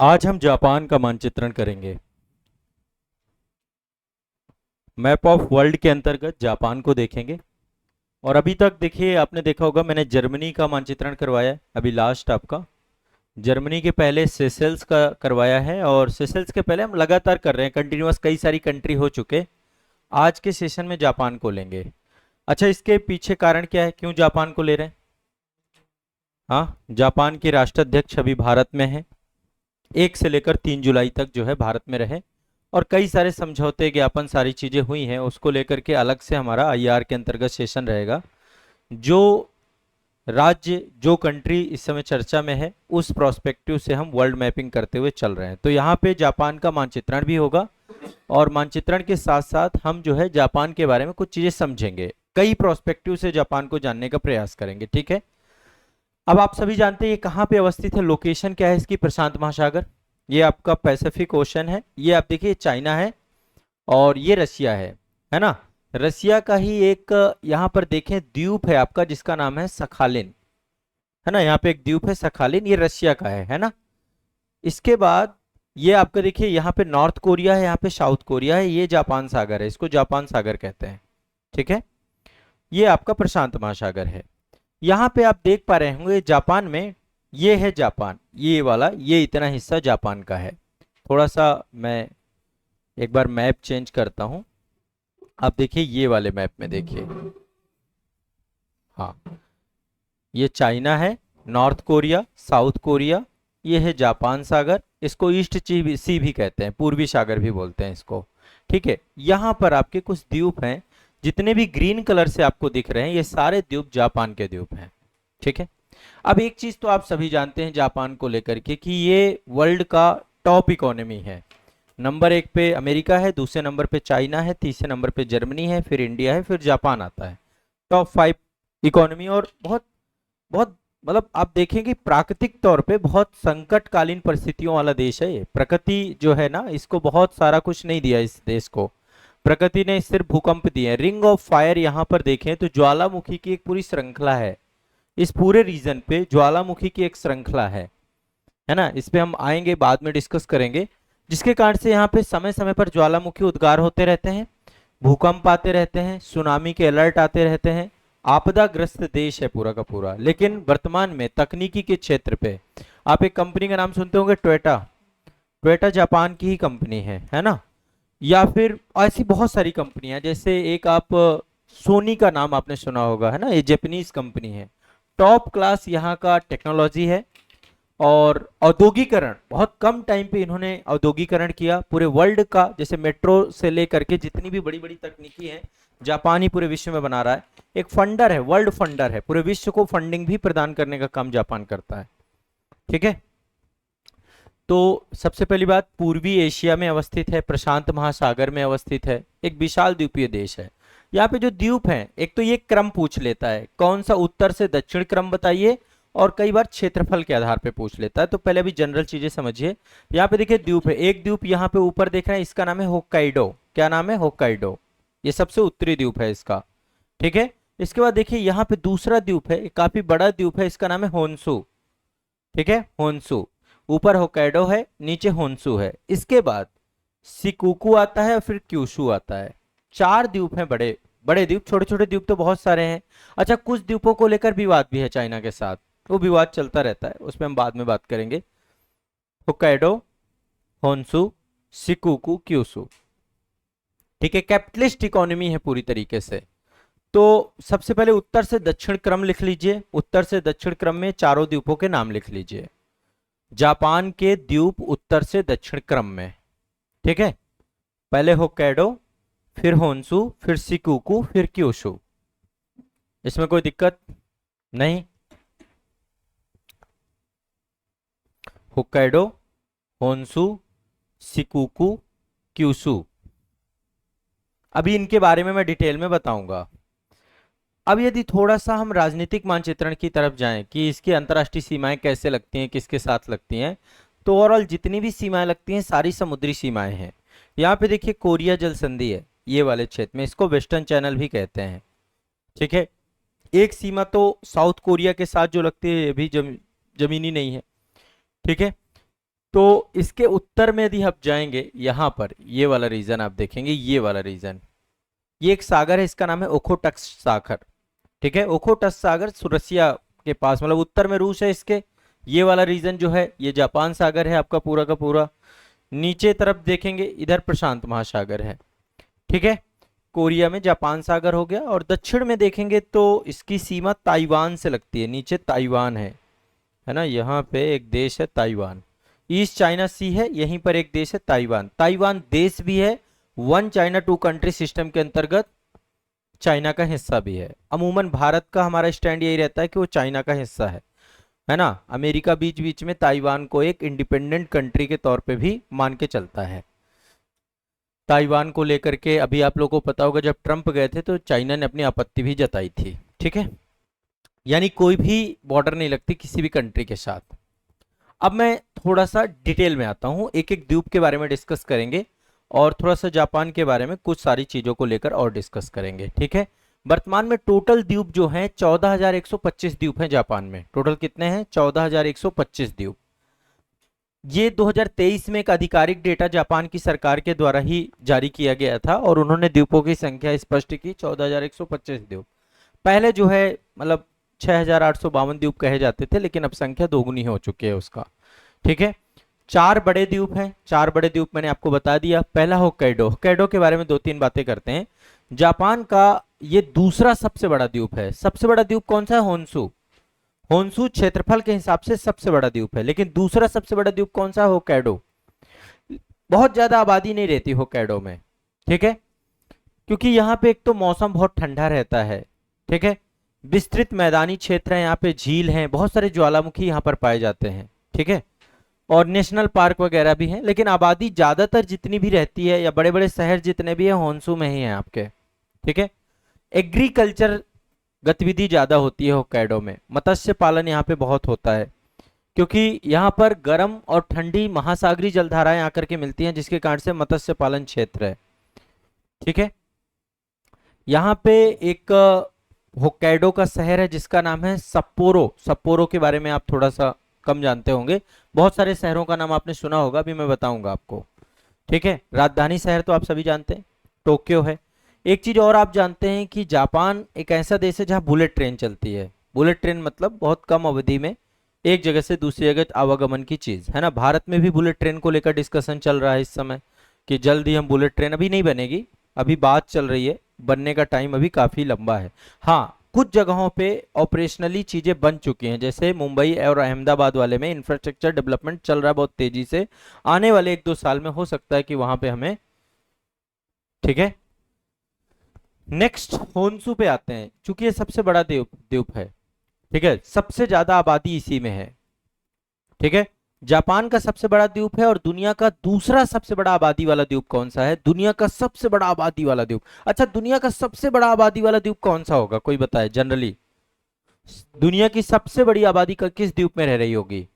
आज हम जापान का मानचित्रण करेंगे। मैप ऑफ वर्ल्ड के अंतर्गत जापान को देखेंगे। और अभी तक देखिए, आपने देखा होगा मैंने जर्मनी का मानचित्रण करवाया है, अभी लास्ट आपका। जर्मनी के पहले सेशेल्स का करवाया है, और सेशेल्स के पहले हम लगातार कर रहे हैं, कंटिन्यूअस कई सारी कंट्री हो चुके। आज के सेशन में जापान को लेंगे। अच्छा, इसके पीछे कारण क्या है, क्यों जापान को ले रहे हैं? हाँ, जापान के राष्ट्राध्यक्ष अभी भारत में है। 1 से लेकर 3 जुलाई तक जो है भारत में रहे, और कई सारे समझौते ज्ञापन सारी चीजें हुई हैं, उसको लेकर के अलग से हमारा आईआर के अंतर्गत सेशन रहेगा। जो राज्य, जो कंट्री इस समय चर्चा में है, उस प्रोस्पेक्टिव से हम वर्ल्ड मैपिंग करते हुए चल रहे हैं। तो यहाँ पे जापान का मानचित्रण भी होगा, और मानचित्रण के साथ साथ हम जो है जापान के बारे में कुछ चीजें समझेंगे, कई प्रोस्पेक्टिव से जापान को जानने का प्रयास करेंगे। ठीक है। अब आप सभी जानते हैं ये कहाँ पे अवस्थित है, लोकेशन क्या है इसकी? प्रशांत महासागर। ये आपका पैसिफिक ओशन है। ये आप देखिए चाइना है, और ये रसिया है ना। रसिया का ही एक यहाँ पर देखें द्वीप है आपका, जिसका नाम है सखालिन, है ना। यहाँ पे एक द्वीप है सखालिन, ये रसिया का है ना। इसके बाद ये आपका देखिए यहाँ पे नॉर्थ कोरिया है, यहाँ पे साउथ कोरिया है, ये जापान सागर है, इसको जापान सागर कहते हैं। ठीक है। ये आपका प्रशांत महासागर है। यहाँ पे आप देख पा रहे होंगे जापान में, ये है जापान, ये वाला, ये इतना हिस्सा जापान का है। थोड़ा सा मैं एक बार मैप चेंज करता हूं। आप देखिए ये वाले मैप में देखिए, हाँ, ये चाइना है, नॉर्थ कोरिया, साउथ कोरिया, ये है जापान सागर, इसको ईस्ट सी भी कहते हैं, पूर्वी सागर भी बोलते हैं इसको। ठीक है। यहाँ पर आपके कुछ द्वीप हैं, जितने भी ग्रीन कलर से आपको दिख रहे हैं, ये सारे द्वीप जापान के द्वीप हैं। ठीक है। अब एक चीज तो आप सभी जानते हैं जापान को लेकर के, कि ये वर्ल्ड का टॉप इकोनॉमी है। नंबर 1 पे अमेरिका है, दूसरे नंबर पे चाइना है, तीसरे नंबर पे जर्मनी है, फिर इंडिया है, फिर जापान आता है। टॉप 5 इकोनॉमी, और बहुत बहुत मतलब आप देखें कि प्राकृतिक तौर पे बहुत संकटकालीन परिस्थितियों वाला देश है ये। प्रकृति जो है ना, इसको बहुत सारा कुछ नहीं दिया इस देश को। प्रकृति ने सिर्फ भूकंप दिए हैं। रिंग ऑफ फायर यहाँ पर देखें तो ज्वालामुखी की एक पूरी श्रृंखला है। इस पूरे रीजन पे ज्वालामुखी की एक श्रृंखला है ना। इस पे हम आएंगे, बाद में डिस्कस करेंगे, जिसके कारण से यहाँ पे समय समय पर ज्वालामुखी उद्गार होते रहते हैं, भूकंप आते रहते हैं, सुनामी के अलर्ट आते रहते हैं। आपदाग्रस्त देश है पूरा का पूरा। लेकिन वर्तमान में तकनीकी के क्षेत्र पे आप एक कंपनी का नाम सुनते होंगे, टोयोटा। टोयोटा जापान की ही कंपनी है ना। या फिर ऐसी बहुत सारी कंपनियां, जैसे एक आप सोनी का नाम आपने सुना होगा, है ना, ये जापानीज कंपनी है। टॉप क्लास यहाँ का टेक्नोलॉजी है। और औद्योगिकरण, बहुत कम टाइम पे इन्होंने औद्योगिकरण किया पूरे वर्ल्ड का। जैसे मेट्रो से लेकर के जितनी भी बड़ी बड़ी तकनीकी है, जापान ही पूरे विश्व में बना रहा है। एक फंडर है, वर्ल्ड फंडर है, पूरे विश्व को फंडिंग भी प्रदान करने का काम जापान करता है। ठीक है। तो सबसे पहली बात, पूर्वी एशिया में अवस्थित है, प्रशांत महासागर में अवस्थित है, एक विशाल द्वीपीय देश है। यहाँ पे जो द्वीप हैं, एक तो ये क्रम पूछ लेता है, कौन सा उत्तर से दक्षिण क्रम बताइए, और कई बार क्षेत्रफल के आधार पे पूछ लेता है। तो पहले अभी जनरल चीजें समझिए। यहाँ पे देखिए द्वीप है, एक द्वीप यहाँ पे ऊपर देख रहे हैं, इसका नाम है होक्काइडो। क्या नाम है? होक्काइडो। ये सबसे उत्तरी द्वीप है इसका। ठीक है। इसके बाद देखिए यहाँ पे दूसरा द्वीप है, काफी बड़ा द्वीप है, इसका नाम है होन्सू। ठीक है, होन्सू। ऊपर होक्काइडो है, नीचे होन्सू है। इसके बाद सिकुकू आता है, और फिर क्यूशू आता है। 4 द्वीप हैं, बड़े बड़े द्वीप। छोटे छोटे द्वीप तो बहुत सारे हैं। अच्छा, कुछ द्वीपों को लेकर विवाद भी है चाइना के साथ, वो विवाद चलता रहता है, उसमें हम बाद में बात करेंगे। Hokkaido, Honshu, Shikoku, Kyushu. ठीक है। कैपिटलिस्ट इकोनॉमी है पूरी तरीके से। तो सबसे पहले उत्तर से दक्षिण क्रम लिख लीजिए। उत्तर से दक्षिण क्रम में चारों द्वीपों के नाम लिख लीजिए। जापान के द्वीप उत्तर से दक्षिण क्रम में। ठीक है। पहले होक्काइडो, फिर होन्सू, फिर सिकुकू, फिर क्यूशू। इसमें कोई दिक्कत नहीं। Hokkaido, Honshu, Shikoku, Kyushu. अभी इनके बारे में मैं डिटेल में बताऊंगा। अब यदि थोड़ा सा हम राजनीतिक मानचित्रण की तरफ जाएं कि इसकी अंतर्राष्ट्रीय सीमाएं कैसे लगती हैं, किसके साथ लगती हैं, तो ओवरऑल जितनी भी सीमाएं लगती हैं सारी समुद्री सीमाएं हैं। यहाँ पे देखिए कोरिया जल संधि है, ये वाले क्षेत्र में, इसको वेस्टर्न चैनल भी कहते हैं। ठीक है। एक सीमा तो साउथ कोरिया के साथ जो लगती है, ये भी जमीनी नहीं है। ठीक है। तो इसके उत्तर में यदि आप जाएंगे यहाँ पर, ये वाला रीजन आप देखेंगे, ये वाला रीजन, ये एक सागर है, इसका नाम है ओखोटक्स सागर। ठीक है, ओखोटक्स सागर रसिया के पास, मतलब उत्तर में रूस है इसके। ये वाला रीजन जो है ये जापान सागर है आपका पूरा का पूरा। नीचे तरफ देखेंगे इधर प्रशांत महासागर है। ठीक है, कोरिया में जापान सागर हो गया, और दक्षिण में देखेंगे तो इसकी सीमा ताइवान से लगती है, नीचे ताइवान है ना, यहाँ पे एक देश है ताइवान। ईस्ट चाइना सी है, यहीं पर एक देश है ताइवान। ताइवान देश भी है, one China two country system के अंतर्गत चाइना का हिस्सा भी है। अमूमन भारत का हमारा स्टैंड यही रहता है कि वो चाइना का हिस्सा है ना। अमेरिका बीच बीच में ताइवान को एक इंडिपेंडेंट कंट्री के तौर पे भी मान के चलता है। ताइवान को लेकर के अभी आप लोगों को पता होगा, जब ट्रंप गए थे तो चाइना ने अपनी आपत्ति भी जताई थी। ठीक है, यानी कोई भी बॉर्डर नहीं लगती किसी भी कंट्री के साथ। अब मैं थोड़ा सा डिटेल में आता हूँ, एक एक द्वीप के बारे में डिस्कस करेंगे, और थोड़ा सा जापान के बारे में कुछ सारी चीजों को लेकर और डिस्कस करेंगे। ठीक है, वर्तमान में टोटल द्वीप जो हैं 14,125 द्वीप हैं जापान में। टोटल कितने हैं? 14,125 द्वीप। ये 2023 में एक आधिकारिक डेटा जापान की सरकार के द्वारा ही जारी किया गया था, और उन्होंने द्वीपों की संख्या स्पष्ट की 14,125 द्वीप। पहले जो है मतलब 6,852 द्वीप कहे जाते थे, लेकिन अब संख्या दोगुनी हो चुकी है उसका। ठीक है, 4 बड़े द्वीप हैं। 4 बड़े द्वीप मैंने आपको बता दिया। पहला होक्काइडो। होक्काइडो के बारे में 2-3 बातें करते हैं। जापान का ये दूसरा सबसे बड़ा द्वीप है। सबसे बड़ा द्वीप कौन सा है? होन्शु। होन्शु क्षेत्रफल के हिसाब से सबसे बड़ा द्वीप है, लेकिन दूसरा सबसे बड़ा द्वीप कौन सा है? होक्काइडो। बहुत ज्यादा आबादी नहीं रहती होक्काइडो में। ठीक है, क्योंकि यहाँ पे एक तो मौसम बहुत ठंडा रहता है। ठीक है, विस्तृत मैदानी क्षेत्र है, यहाँ पे झील हैं, बहुत सारे ज्वालामुखी यहाँ पर पाए जाते हैं। ठीक है, और नेशनल पार्क वगैरह भी हैं, लेकिन आबादी ज्यादातर जितनी भी रहती है या बड़े बड़े शहर जितने भी हैं होन्शु में ही हैं आपके। ठीक है, एग्रीकल्चर गतिविधि ज्यादा होती है होक्काइडो में। मत्स्य पालन यहाँ पे बहुत होता है, क्योंकि यहाँ पर गर्म और ठंडी महासागरीय जलधाराएं आकर के मिलती हैं, जिसके कारण से मत्स्य पालन क्षेत्र है। ठीक है, यहाँ पे एक होक्काइडो का शहर है जिसका नाम है सप्पोरो। सप्पोरो के बारे में आप थोड़ा सा कम जानते होंगे, बहुत सारे शहरों का नाम आपने सुना होगा, अभी मैं बताऊंगा आपको। ठीक है, राजधानी शहर तो आप सभी जानते हैं, टोक्यो है। एक चीज और आप जानते हैं कि जापान एक ऐसा देश है जहां बुलेट ट्रेन चलती है। बुलेट ट्रेन मतलब बहुत कम अवधि में एक जगह से दूसरी जगह आवागमन की चीज है ना। भारत में भी बुलेट ट्रेन को लेकर डिस्कशन चल रहा है इस समय, कि जल्द ही हम बुलेट ट्रेन, अभी नहीं बनेगी, अभी बात चल रही है, बनने का टाइम अभी काफी लंबा है। हाँ, कुछ जगहों पे ऑपरेशनली चीजें बन चुकी हैं, जैसे मुंबई और अहमदाबाद वाले में इंफ्रास्ट्रक्चर डेवलपमेंट चल रहा है बहुत तेजी से। आने वाले 1-2 साल में हो सकता है कि वहां पे हमें। ठीक है, नेक्स्ट होन्शु पे आते हैं, चूंकि ये सबसे बड़ा द्वीप है। ठीक है, सबसे ज्यादा आबादी इसी में है। ठीक है, जापान का सबसे बड़ा द्वीप है, और दुनिया का दूसरा सबसे बड़ा आबादी वाला द्वीप कौन सा है? दुनिया का सबसे बड़ा आबादी वाला द्वीप। अच्छा, दुनिया का सबसे बड़ा आबादी वाला द्वीप कौन सा होगा? कोई बताए जनरली, दुनिया की सबसे बड़ी आबादी का किस द्वीप में रह रही होगी?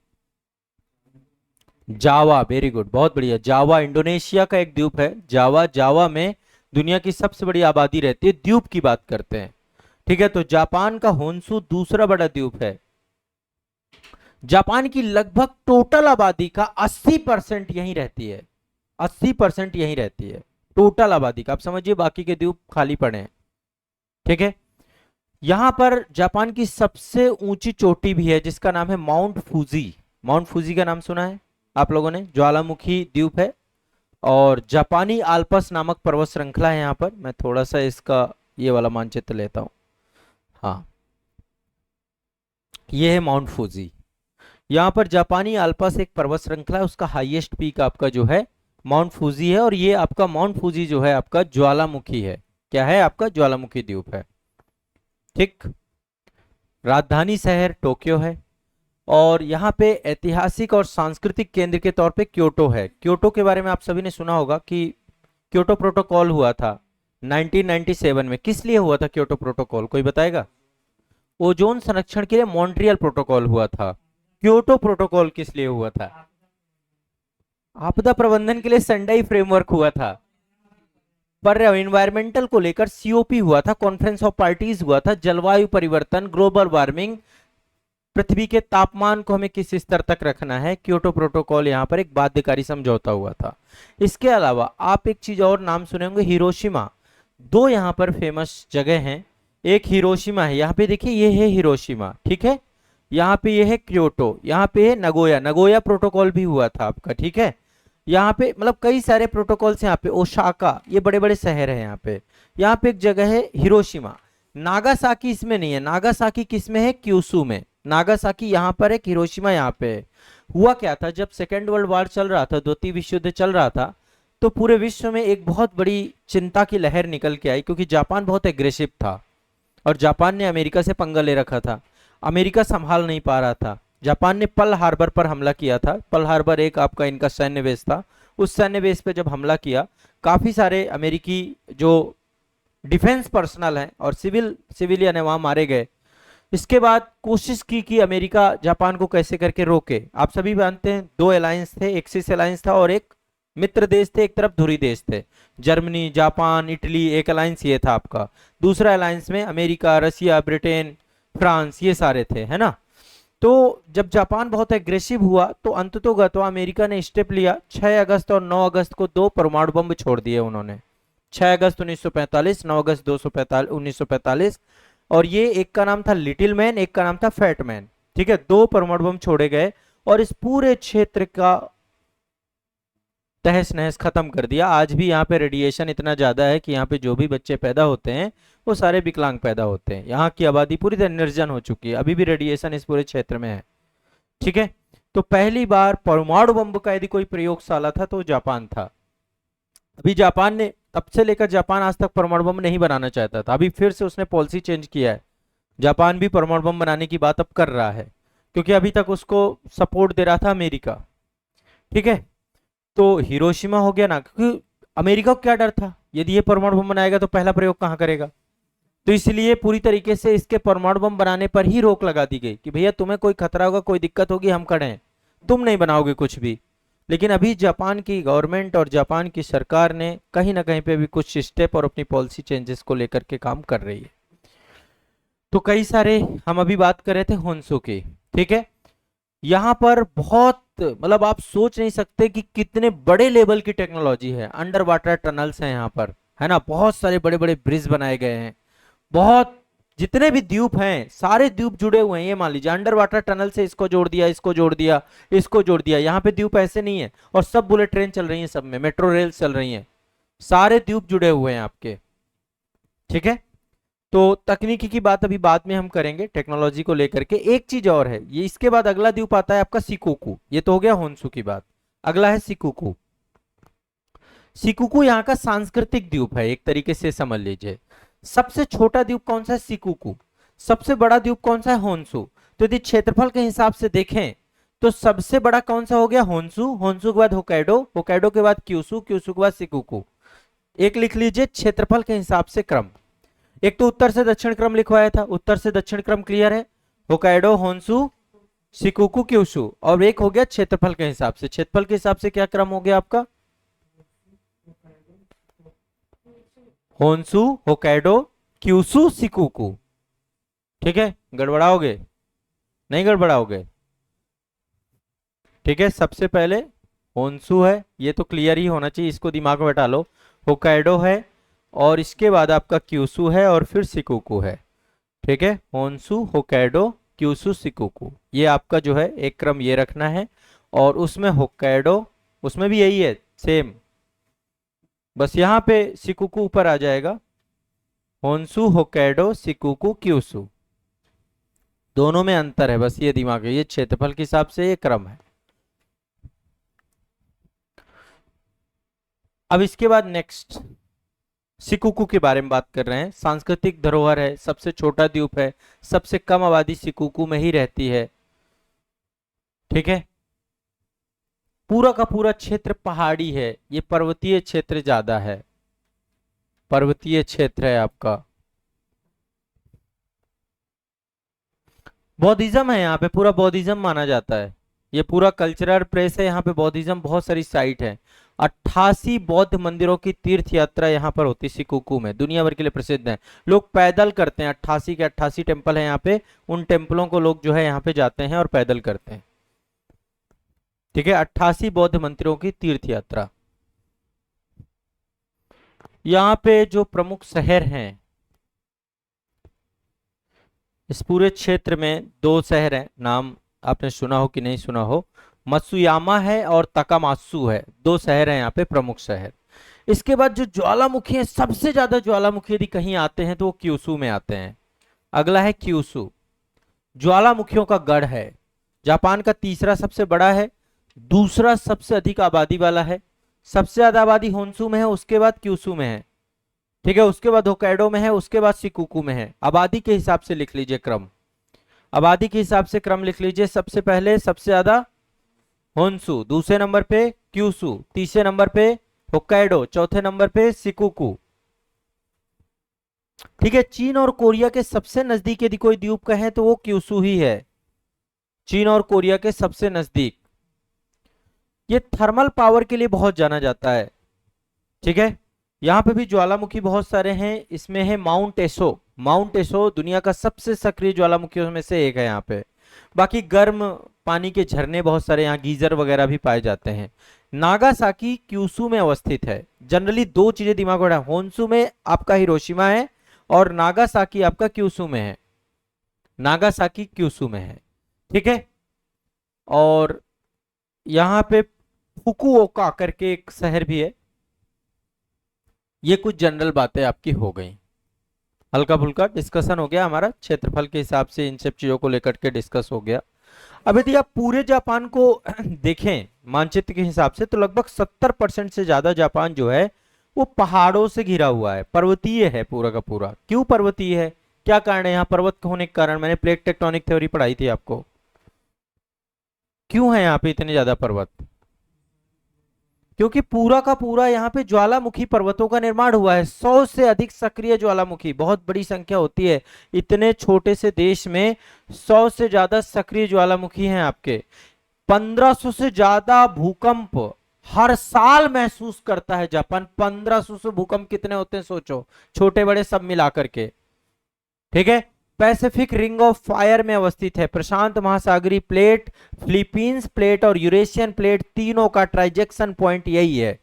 जावा। वेरी गुड, बहुत बढ़िया। जावा इंडोनेशिया का एक द्वीप है, जावा। जावा में दुनिया की सबसे बड़ी आबादी रहती है, द्वीप की बात करते हैं। ठीक है, तो जापान का होन्शु दूसरा बड़ा द्वीप है। जापान की लगभग टोटल आबादी का 80% यहीं रहती है। 80% यहीं रहती है टोटल आबादी का। आप समझिए बाकी के द्वीप खाली पड़े हैं। ठीक है, यहां पर जापान की सबसे ऊंची चोटी भी है, जिसका नाम है माउंट फूजी। माउंट फूजी का नाम सुना है आप लोगों ने? ज्वालामुखी द्वीप है, और जापानी आल्पस नामक पर्वत श्रृंखला है यहाँ पर। मैं थोड़ा सा इसका ये वाला मानचित्र लेता हूं। हाँ, ये है माउंट फूजी। यहाँ पर जापानी आल्पस एक पर्वत श्रृंखला है, उसका हाईएस्ट पीक आपका जो है माउंट फूजी है, और ये आपका माउंट फूजी जो है आपका ज्वालामुखी है। क्या है? आपका ज्वालामुखी द्वीप है। ठीक, राजधानी शहर टोक्यो है, और यहाँ पे ऐतिहासिक और सांस्कृतिक केंद्र के तौर पे क्योटो है। क्योटो के बारे में आप सभी ने सुना होगा कि क्योटो प्रोटोकॉल हुआ था 1997 में। किस लिए हुआ था क्योटो प्रोटोकॉल? कोई बताएगा? ओजोन संरक्षण के लिए मॉन्ट्रियल प्रोटोकॉल हुआ था। क्योटो प्रोटोकॉल किस लिए हुआ था? आपदा प्रबंधन के लिए सेंडाई फ्रेमवर्क हुआ था। पर एनवायरमेंटल को लेकर सीओपी हुआ था, कॉन्फ्रेंस ऑफ पार्टीज हुआ था, जलवायु परिवर्तन, ग्लोबल वार्मिंग, पृथ्वी के तापमान को हमें किस स्तर तक रखना है, क्योटो प्रोटोकॉल यहाँ पर एक बाध्यकारी समझौता हुआ था। इसके अलावा आप एक चीज और नाम सुने होंगे, हिरोशिमा। दो यहाँ पर फेमस जगह हैं, एक हिरोशिमा है, यहाँ पे देखिए ये है हिरोशिमा, ठीक है, यहाँ पे ये है क्योटो, यहाँ पे है नगोया, नगोया प्रोटोकॉल भी हुआ था आपका, ठीक है। यहाँ पे मतलब कई सारे प्रोटोकॉल्स यहाँ पे, ओसाका, ये बड़े बड़े शहर है यहाँ पे। यहाँ पे एक जगह है हिरोशिमा। नागासाकी इसमें नहीं है, नागासाकी किस में है, क्यूसू में। नागासाकी यहाँ पर है, हिरोशिमा यहाँ पे है। हुआ क्या था, जब सेकेंड वर्ल्ड वॉर चल रहा था, द्वितीय विश्व युद्ध चल रहा था, तो पूरे विश्व में एक बहुत बड़ी चिंता की लहर निकल के आई, क्योंकि जापान बहुत एग्रेसिव था और जापान ने अमेरिका से पंगा ले रखा था। अमेरिका संभाल नहीं पा रहा था। जापान ने पर्ल हार्बर पर हमला किया था। पर्ल हार्बर एक आपका इनका सैन्य बेस था। उस सैन्य बेस पे जब हमला किया, काफी सारे अमेरिकी जो डिफेंस पर्सनल हैं और सिविलियन है वहां मारे गए। इसके बाद कोशिश की कि अमेरिका जापान को कैसे करके रोके। आप सभी जानते हैं दो अलायंस थे, एक्सिस अलायंस था और एक मित्र देश थे, एक तरफ धुरी देश थे, जर्मनी, जापान, इटली, एक अलायंस ये था आपका। दूसरा अलायंस में अमेरिका, रसिया, ब्रिटेन, फ्रांस, ये सारे थे, है ना। तो जब जापान बहुत एग्रेसिव हुआ तो अंततोगत्वा अमेरिका ने स्टेप लिया। 6 अगस्त और 9 अगस्त को दो परमाणु बम छोड़ दिए उन्होंने। 6 अगस्त 1945, 9 अगस्त 1945। और ये एक का नाम था लिटिल मैन, एक का नाम था फैट मैन, ठीक है। दो परमाणु बम छोड़े गए और इस पूरे क्षेत्र का तहस नहस खत्म कर दिया। आज भी यहाँ पे रेडिएशन इतना ज्यादा है कि यहाँ पे जो भी बच्चे पैदा होते हैं वो सारे विकलांग पैदा होते हैं। यहाँ की आबादी पूरी तरह निर्जन हो चुकी है, अभी भी रेडिएशन इस पूरे क्षेत्र में है, ठीक है। तो पहली बार परमाणु बम का यदि कोई प्रयोगशाला था तो जापान था। अभी जापान ने, तब से लेकर जापान आज तक परमाणु बम नहीं बनाना चाहता था, अभी फिर से उसने पॉलिसी चेंज किया है। जापान भी परमाणु बम बनाने की बात अब कर रहा है, क्योंकि अभी तक उसको सपोर्ट दे रहा था अमेरिका, ठीक है। तो हिरोशिमा हो गया ना, क्योंकि अमेरिका को क्या डर था, यदि ये परमाणु बम बनाएगा तो पहला प्रयोग कहां करेगा। तो इसलिए पूरी तरीके से इसके परमाणु बम बनाने पर ही रोक लगा दी गई कि भैया तुम्हें कोई खतरा होगा, कोई दिक्कत होगी, हम खड़े हैं, तुम नहीं बनाओगे कुछ भी। लेकिन अभी जापान की गवर्नमेंट और जापान की सरकार ने कहीं ना कहीं पे भी कुछ स्टेप और अपनी पॉलिसी चेंजेस को लेकर के काम कर रही है। तो कई सारे, हम अभी बात कर रहे थे होन्सू की, ठीक है। यहाँ पर बहुत, मतलब आप सोच नहीं सकते कि कितने बड़े लेवल की टेक्नोलॉजी है। अंडर वाटर टनल्स हैं यहाँ पर, है ना, बहुत सारे बड़े बड़े ब्रिज बनाए गए हैं। बहुत, जितने भी द्वीप हैं सारे द्वीप जुड़े हुए हैं। ये मान लीजिए अंडर वाटर टनल से इसको जोड़ दिया, इसको जोड़ दिया, इसको जोड़ दिया। यहाँ पे द्वीप ऐसे नहीं है, और सब बुलेट ट्रेन चल रही है, सब में मेट्रो रेल चल रही है, सारे द्वीप जुड़े हुए हैं आपके, ठीक है। तो तकनीकी की बात अभी बाद में हम करेंगे, टेक्नोलॉजी को लेकर के। एक चीज और है, ये इसके बाद अगला द्वीप आता है आपका सिकोकू। ये तो हो गया होन्सू की बात, अगला है सिकोकू। सिकोकू यहाँ का सांस्कृतिक द्वीप है, एक तरीके से समझ लीजिए। सबसे छोटा द्वीप कौन सा है, सिकोकू। सबसे बड़ा द्वीप कौन सा है, होन्सू। तो यदि क्षेत्रफल के हिसाब से देखें तो सबसे बड़ा कौन सा हो गया, होन्सू। होन्सू के बाद होक्काइडो, होक्काइडो के बाद क्यूसू, क्यूसू के बाद सिकोकू। एक लिख लीजिए क्षेत्रफल के हिसाब से क्रम। एक तो उत्तर से दक्षिण क्रम लिखवाया था, उत्तर से दक्षिण क्रम क्लियर है, होक्काइडो, होन्सू, सिकोकू, क्यूसू। और एक हो गया क्षेत्रफल के हिसाब से। क्षेत्रफल के हिसाब से क्या क्रम हो गया आपका, होन्सू, होक्काइडो, क्यूसू, सिकोकू, ठीक है। गड़बड़ाओगे नहीं, गड़बड़ाओगे, ठीक है। सबसे पहले होन्सू है, ये तो क्लियर ही होना चाहिए, इसको दिमाग में बैठा लो। होक्काइडो है, और इसके बाद आपका क्यूसू है, और फिर सिकोकू है, ठीक है। होन्सू, होक्काइडो, क्यूसू, सिकोकू, ये आपका जो है एक क्रम ये रखना है। और उसमें होक्काइडो, उसमें भी यही है सेम, बस यहाँ पे सिकोकू ऊपर आ जाएगा। होन्सू, होक्काइडो, सिकोकू, क्यूसू, दोनों में अंतर है, बस ये दिमाग है। ये क्षेत्रफल के हिसाब से ये क्रम है। अब इसके बाद नेक्स्ट सिकोकू के बारे में बात कर रहे हैं। सांस्कृतिक धरोहर है, सबसे छोटा द्वीप है, सबसे कम आबादी सिकोकू में ही रहती है, ठीक है। पूरा का पूरा क्षेत्र पहाड़ी है, ये पर्वतीय क्षेत्र ज्यादा है, पर्वतीय क्षेत्र है आपका। बौद्धिज्म है यहाँ पे, पूरा बौद्धिज्म माना जाता है। ये पूरा कल्चरल प्लेस है, यहाँ पे बौद्धिज्म बहुत सारी साइट है। 88 बौद्ध मंदिरों की तीर्थ यात्रा यहाँ पर होती है सिकुकू में, दुनिया भर के लिए प्रसिद्ध है। लोग पैदल करते हैं, 88 के 88 टेम्पल है यहाँ पे, उन टेम्पलों को लोग जो है यहाँ पे जाते हैं और पैदल करते हैं। ठीक है, 88 बौद्ध मंदिरों की तीर्थ यात्रा। यहाँ पे जो प्रमुख शहर हैं इस पूरे क्षेत्र में, दो शहर हैं, नाम आपने सुना हो कि नहीं सुना हो, मत्सुयामा है और तकामात्सु है, दो शहर हैं यहाँ पे प्रमुख शहर। इसके बाद जो ज्वालामुखी है, सबसे ज्यादा ज्वालामुखी यदि कहीं आते हैं तो वो क्यूसू में आते हैं। अगला है क्यूसू, ज्वालामुखियों का गढ़ है, जापान का तीसरा सबसे बड़ा है, दूसरा सबसे अधिक आबादी वाला है। सबसे ज्यादा आबादी होन्सू में है, उसके बाद क्यूसू में है। ठीक है, उसके बाद होक्काइडो में है, उसके बाद शिकुकू में है। आबादी के हिसाब से लिख लीजिए क्रम, आबादी के हिसाब से क्रम लिख लीजिए। सबसे पहले सबसे ज्यादा होन्सू, दूसरे नंबर पे क्यूसू, तीसरे नंबर पे होक्काइडो, चौथे नंबर पे शिकुकू। ठीक है, चीन और कोरिया के सबसे नजदीक यदि कोई द्वीप कहे तो वो क्यूसू ही है, चीन और कोरिया के सबसे नजदीक। ये थर्मल पावर के लिए बहुत जाना जाता है। ठीक है, यहाँ पे भी ज्वालामुखी बहुत सारे हैं। इसमें है माउंट एसो, माउंट एसो दुनिया का सबसे सक्रिय ज्वालामुखियों में से एक है यहाँ पे। बाकी गर्म पानी के झरने बहुत सारे, यहाँ गीजर वगैरह भी पाए जाते हैं। नागासाकी क्यूसू में अवस्थित है। जनरली दो चीजें दिमाग में रखना, होन्सू में आपका हिरोशिमा है और नागासाकी आपका क्यूसू में है, नागासाकी क्यूसू में है। ठीक है, और यहाँ पे फुकुओका करके एक शहर भी है। ये कुछ जनरल बातें आपकी हो गई, हल्का फुल्का डिस्कशन हो गया हमारा, क्षेत्रफल के हिसाब से इन सब चीजों को लेकर के डिस्कस हो गया। अब यदि आप पूरे जापान को देखें मानचित्र के हिसाब से तो लगभग 70% से ज्यादा जापान जो है वो पहाड़ों से घिरा हुआ है, पर्वतीय है पूरा का पूरा। क्यों पर्वतीय है, क्या कारण है यहाँ पर्वत होने के कारण? मैंने प्लेट टेक्टोनिक थ्योरी पढ़ाई थी आपको। क्यों है यहाँ पे इतने ज्यादा पर्वत? क्योंकि पूरा का पूरा यहाँ पे ज्वालामुखी पर्वतों का निर्माण हुआ है। 100 से अधिक सक्रिय ज्वालामुखी, बहुत बड़ी संख्या होती है इतने छोटे से देश में। 100 से ज्यादा सक्रिय ज्वालामुखी हैं आपके। 1500 से ज्यादा भूकंप हर साल महसूस करता है जापान। 1500 से भूकंप कितने होते हैं सोचो, छोटे बड़े सब मिलाकर के। ठीक है, पैसिफिक रिंग ऑफ फायर में अवस्थित है। प्रशांत महासागरीय प्लेट, फिलीपींस प्लेट और यूरेशियन प्लेट, तीनों का ट्रांजैक्शन पॉइंट यही है।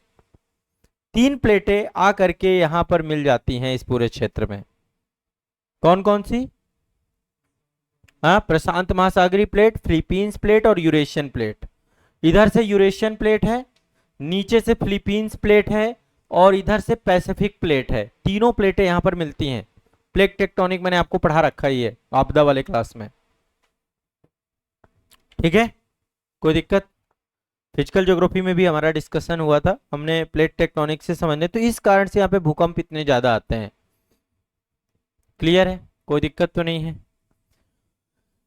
तीन प्लेटें आकर के यहां पर मिल जाती हैं इस पूरे क्षेत्र में। कौन कौन सी? हाँ, प्रशांत महासागरीय प्लेट, फिलीपींस प्लेट और यूरेशियन प्लेट। इधर से यूरेशियन प्लेट है, नीचे से फिलीपींस प्लेट है और इधर से पैसिफिक प्लेट है। तीनों प्लेटें यहां पर मिलती हैं। प्लेट टेक्टोनिक मैंने आपको पढ़ा रखा ही है आपदा वाले क्लास में। ठीक है, कोई दिक्कत? फिजिकल ज्योग्राफी में भी हमारा डिस्कशन हुआ था, हमने प्लेट टेक्टोनिक से समझने, तो इस कारण से यहाँ पे भूकंप इतने ज्यादा आते हैं। क्लियर है, कोई दिक्कत तो नहीं है?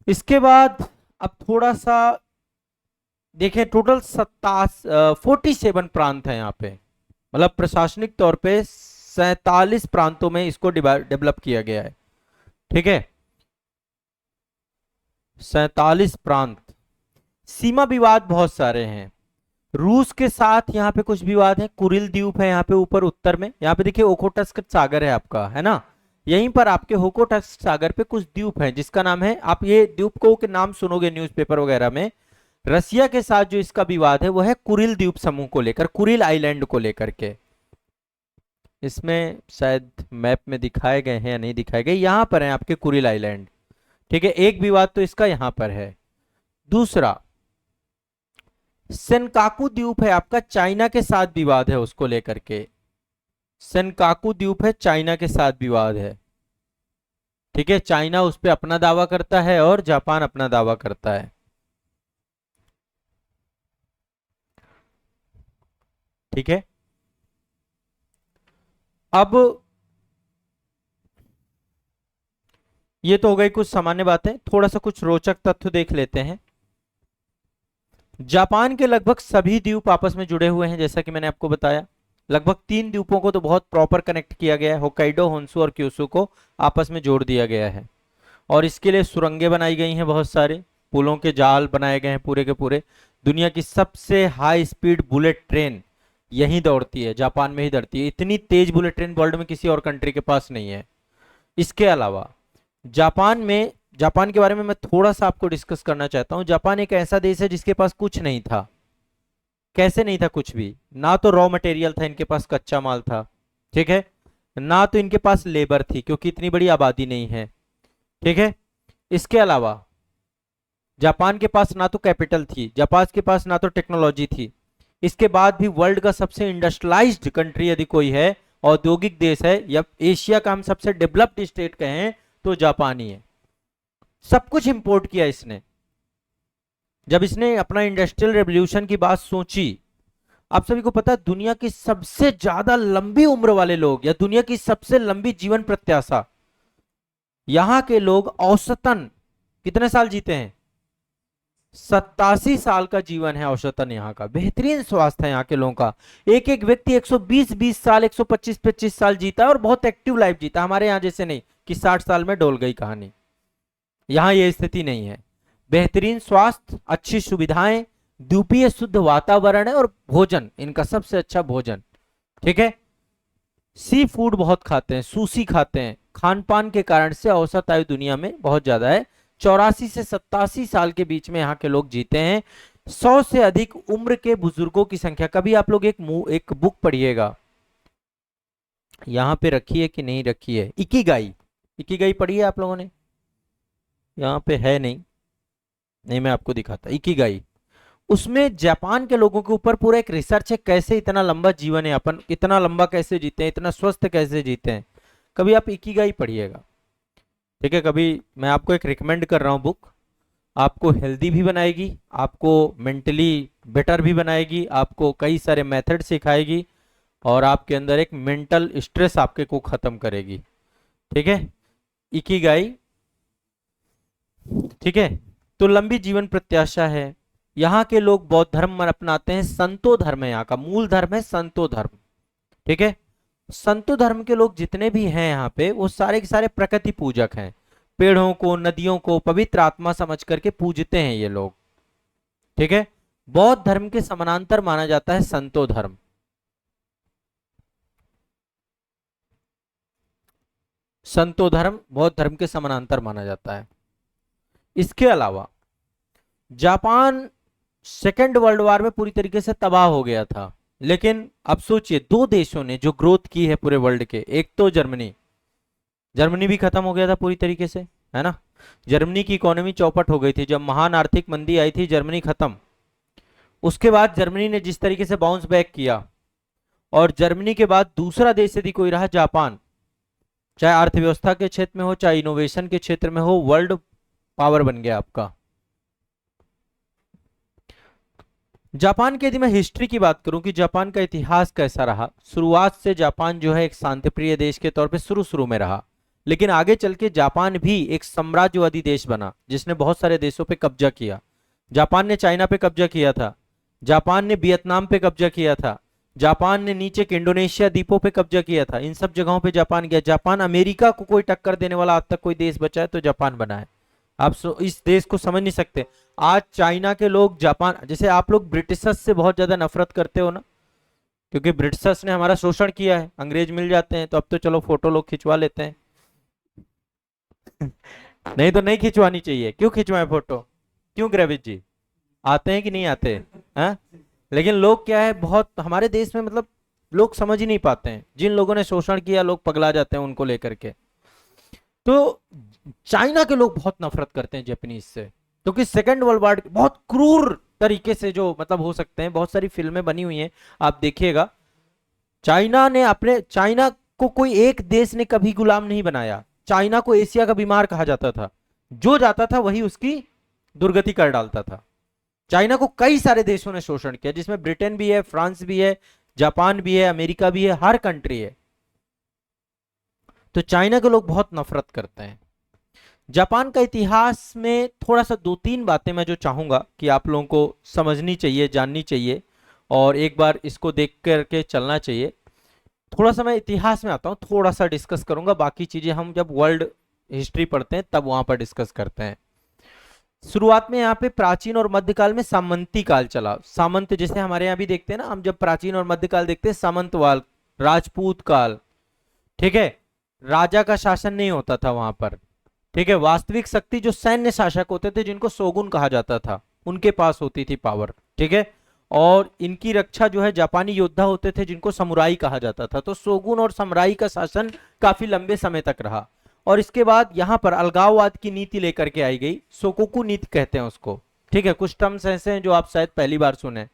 इसके बाद अब थोड़ा सा देखें, टोटल 47 प्रांत है यहाँ पे, मतलब प्रशासनिक तौर पे 47 प्रांतों में इसको डेवलप किया गया है। ठीक है, 47 प्रांत। सीमा विवाद बहुत सारे हैं। रूस के साथ यहाँ पे कुछ विवाद है। कुरिल द्वीप है यहाँ पे ऊपर उत्तर में, यहाँ पे देखिए ओखोटस्क सागर है आपका, है ना। यहीं पर आपके ओखोटस्क सागर पे कुछ द्वीप है जिसका नाम है, आप ये द्वीप को के नाम सुनोगे न्यूज़पेपर वगैरह में। रसिया के साथ जो इसका विवाद है वो है कुरिल द्वीप समूह को लेकर, कुरिल आइलैंड को लेकर के। इसमें शायद मैप में दिखाए गए हैं या नहीं दिखाए गए, यहां पर है आपके कुरिल आइलैंड। ठीक है, एक विवाद तो इसका यहां पर है। दूसरा सेनकाकू द्वीप है आपका, चाइना के साथ विवाद है उसको लेकर के। सेनकाकू द्वीप है, चाइना के साथ विवाद है। ठीक है, चाइना उस पर अपना दावा करता है और जापान अपना दावा करता है। ठीक है, अब ये तो हो गई कुछ सामान्य बातें, थोड़ा सा कुछ रोचक तथ्य देख लेते हैं। जापान के लगभग सभी द्वीप आपस में जुड़े हुए हैं, जैसा कि मैंने आपको बताया। लगभग 3 द्वीपों को तो बहुत प्रॉपर कनेक्ट किया गया है, होक्काइडो, होन्शु और क्यूशु को आपस में जोड़ दिया गया है। और इसके लिए सुरंगें बनाई गई हैं, बहुत सारे पुलों के जाल बनाए गए हैं पूरे के पूरे। दुनिया की सबसे हाई स्पीड बुलेट ट्रेन यहीं दौड़ती है, जापान में ही दौड़ती है। इतनी तेज बुलेट ट्रेन वर्ल्ड में किसी और कंट्री के पास नहीं है। इसके अलावा जापान के बारे में मैं थोड़ा सा आपको डिस्कस करना चाहता हूं। जापान एक ऐसा देश है जिसके पास कुछ नहीं था। कैसे नहीं था कुछ भी? ना तो रॉ मटेरियल था इनके पास, कच्चा माल था, ठीक है, ना तो इनके पास लेबर थी क्योंकि इतनी बड़ी आबादी नहीं है, ठीक है। इसके अलावा जापान के पास ना तो कैपिटल थी, जापान के पास ना तो टेक्नोलॉजी थी। इसके बाद भी वर्ल्ड का सबसे इंडस्ट्रियलाइज्ड कंट्री यदि कोई है, औद्योगिक देश है, या एशिया का हम सबसे डेवलप्ड स्टेट कहें तो जापान ही है। सब कुछ इंपोर्ट किया इसने। जब इसने अपना इंडस्ट्रियल रेवोल्यूशन की बात सोची, आप सभी को पता है दुनिया की सबसे ज्यादा लंबी उम्र वाले लोग या दुनिया की सबसे लंबी जीवन प्रत्याशा, यहां के लोग औसतन कितने साल जीते हैं? 87 साल का जीवन है औसतन यहाँ का। बेहतरीन स्वास्थ्य है यहाँ के लोगों का। एक एक व्यक्ति 120 साल, 125 साल जीता है और बहुत एक्टिव लाइफ जीता है। हमारे यहाँ जैसे नहीं कि 60 साल में डोल गई कहानी। यहाँ ये स्थिति नहीं है। बेहतरीन स्वास्थ्य, अच्छी सुविधाएं, द्वीपीय शुद्ध वातावरण है और भोजन इनका सबसे अच्छा भोजन, ठीक है। सी फूड बहुत खाते हैं, सुशी खाते हैं। खान पान के कारण से औसत आयु दुनिया में बहुत ज्यादा है। 84 से 87 साल के बीच में यहाँ के लोग जीते हैं। 100 से अधिक उम्र के बुजुर्गों की संख्या। कभी आप लोग एक बुक पढ़िएगा, यहाँ पे रखी है कि नहीं रखी है, इकिगाई। इकिगाई पढ़ी है आप लोगों ने? यहाँ पे है नहीं मैं आपको दिखाता। इकिगाई, उसमें जापान के लोगों के ऊपर पूरा एक रिसर्च है, कैसे इतना लंबा जीवन यापन, इतना लंबा कैसे जीते हैं, इतना स्वस्थ कैसे जीते हैं। कभी आप इकिगाई पढ़िएगा, ठीक है। कभी मैं आपको एक रिकमेंड कर रहा हूँ बुक, आपको हेल्दी भी बनाएगी, आपको मेंटली बेटर भी बनाएगी, आपको कई सारे मेथड सिखाएगी और आपके अंदर एक मेंटल स्ट्रेस आपके को खत्म करेगी, ठीक है। इकिगाई, ठीक है। तो लंबी जीवन प्रत्याशा है। यहाँ के लोग बौद्ध धर्म अपनाते हैं। संतो धर्म है यहाँ का, मूल धर्म है संतो धर्म, ठीक है। संतो धर्म के लोग जितने भी हैं यहाँ पे वो सारे के सारे प्रकृति पूजक हैं। पेड़ों को, नदियों को पवित्र आत्मा समझ करके पूजते हैं ये लोग, ठीक है। बौद्ध धर्म के समानांतर माना जाता है संतो धर्म। संतो धर्म बौद्ध धर्म के समानांतर माना जाता है। इसके अलावा जापान सेकेंड वर्ल्ड वॉर में पूरी तरीके से तबाह हो गया था। लेकिन अब सोचिए, दो देशों ने जो ग्रोथ की है पूरे वर्ल्ड के, एक तो जर्मनी भी खत्म हो गया था पूरी तरीके से, है ना। जर्मनी की इकोनॉमी चौपट हो गई थी जब महान आर्थिक मंदी आई थी, जर्मनी खत्म। उसके बाद जर्मनी ने जिस तरीके से बाउंस बैक किया, और जर्मनी के बाद दूसरा देश यदि कोई रहा जापान, चाहे अर्थव्यवस्था के क्षेत्र में हो, चाहे इनोवेशन के क्षेत्र में हो, वर्ल्ड पावर बन गया आपका। जापान की यदि मैं हिस्ट्री की बात करूं कि जापान का इतिहास कैसा रहा, शुरुआत से जापान जो है एक शांतिप्रिय देश के तौर पे शुरू में रहा, लेकिन आगे चल के जापान भी एक साम्राज्यवादी देश बना जिसने बहुत सारे देशों पे कब्जा किया। जापान ने चाइना पे कब्जा किया था, जापान ने वियतनाम पे कब्जा किया था, जापान ने नीचे के इंडोनेशिया द्वीपों पे कब्जा किया था। इन सब जगहों पे जापान गया। जापान अमेरिका को कोई टक्कर देने वाला आज तक कोई देश बचा है तो जापान बना है। आप इस देश को समझ नहीं सकते। आज चाइना के लोग जापान, जैसे आप लोग ब्रिटिशर्स से बहुत ज्यादा नफरत करते हो ना, क्योंकि ब्रिटिशर्स ने हमारा शोषण किया है, अंग्रेज मिल जाते हैं तो अब तो चलो फोटो लोग खिंचवा लेते हैं नहीं तो नहीं खिंचवानी चाहिए। क्यों खिंचवाएं फोटो? क्यों ग्रेविस जी आते हैं कि नहीं आते हैं? लेकिन लोग क्या है, बहुत हमारे देश में मतलब लोग समझ ही नहीं पाते हैं। जिन लोगों ने शोषण किया लोग पगला जाते हैं उनको लेकर के। तो चाइना के लोग बहुत नफरत करते हैं जापानीज से, क्योंकि सेकेंड वर्ल्ड वॉर बहुत क्रूर तरीके से जो मतलब हो सकते हैं, बहुत सारी फिल्में बनी हुई हैं आप देखिएगा। चाइना को कोई एक देश ने कभी गुलाम नहीं बनाया। चाइना को एशिया का बीमार कहा जाता था, जो जाता था वही उसकी दुर्गति कर डालता था। चाइना को कई सारे देशों ने शोषण किया, जिसमें ब्रिटेन भी है, फ्रांस भी है, जापान भी है, अमेरिका भी है, हर कंट्री है। तो चाइना के लोग बहुत नफरत करते हैं। जापान का इतिहास में थोड़ा सा 2-3 बातें मैं जो चाहूंगा कि आप लोगों को समझनी चाहिए, जाननी चाहिए और एक बार इसको देख करके चलना चाहिए। थोड़ा सा मैं इतिहास में आता हूं, थोड़ा सा डिस्कस करूंगा, बाकी चीजें हम जब वर्ल्ड हिस्ट्री पढ़ते हैं तब वहां पर डिस्कस करते हैं। शुरुआत में यहाँ पे प्राचीन और मध्यकाल में सामंती काल चला। सामंत जैसे हमारे यहाँ भी देखते हैं ना, हम जब प्राचीन और मध्यकाल देखते हैं, सामंतवाल, राजपूत काल, ठीक है, राजा का शासन नहीं होता था वहां पर, ठीक है, वास्तविक शक्ति जो सैन्य शासक होते थे जिनको शोगुन कहा जाता था, उनके पास होती थी पावर, ठीक है, और इनकी रक्षा जो है जापानी योद्धा होते थे जिनको समुराई कहा जाता था। तो शोगुन और समुराई का शासन काफी लंबे समय तक रहा। और इसके बाद यहाँ पर अलगाववाद की नीति लेकर के आई गई, सोकोकू नीति कहते हैं उसको, ठीक है, कुछ टर्म्स ऐसे हैं जो आप शायद पहली बार सुने।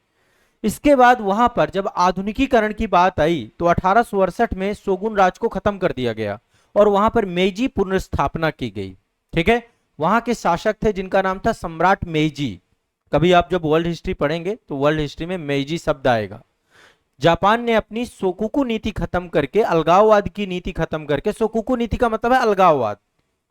इसके बाद वहां पर जब आधुनिकीकरण की बात आई तो 1868 में शोगुन राज को खत्म कर दिया गया और वहां पर मेiji पुनर्स्थापना की गई, ठीक है। वहां के शासक थे जिनका नाम था सम्राट मेiji। कभी आप जब वर्ल्ड हिस्ट्री पढ़ेंगे तो वर्ल्ड हिस्ट्री में मेiji शब्द आएगा। जापान ने अपनी सोकुकू नीति खत्म करके, अलगाववाद की नीति खत्म करके, सोकुकू नीति का मतलब है अलगाववाद,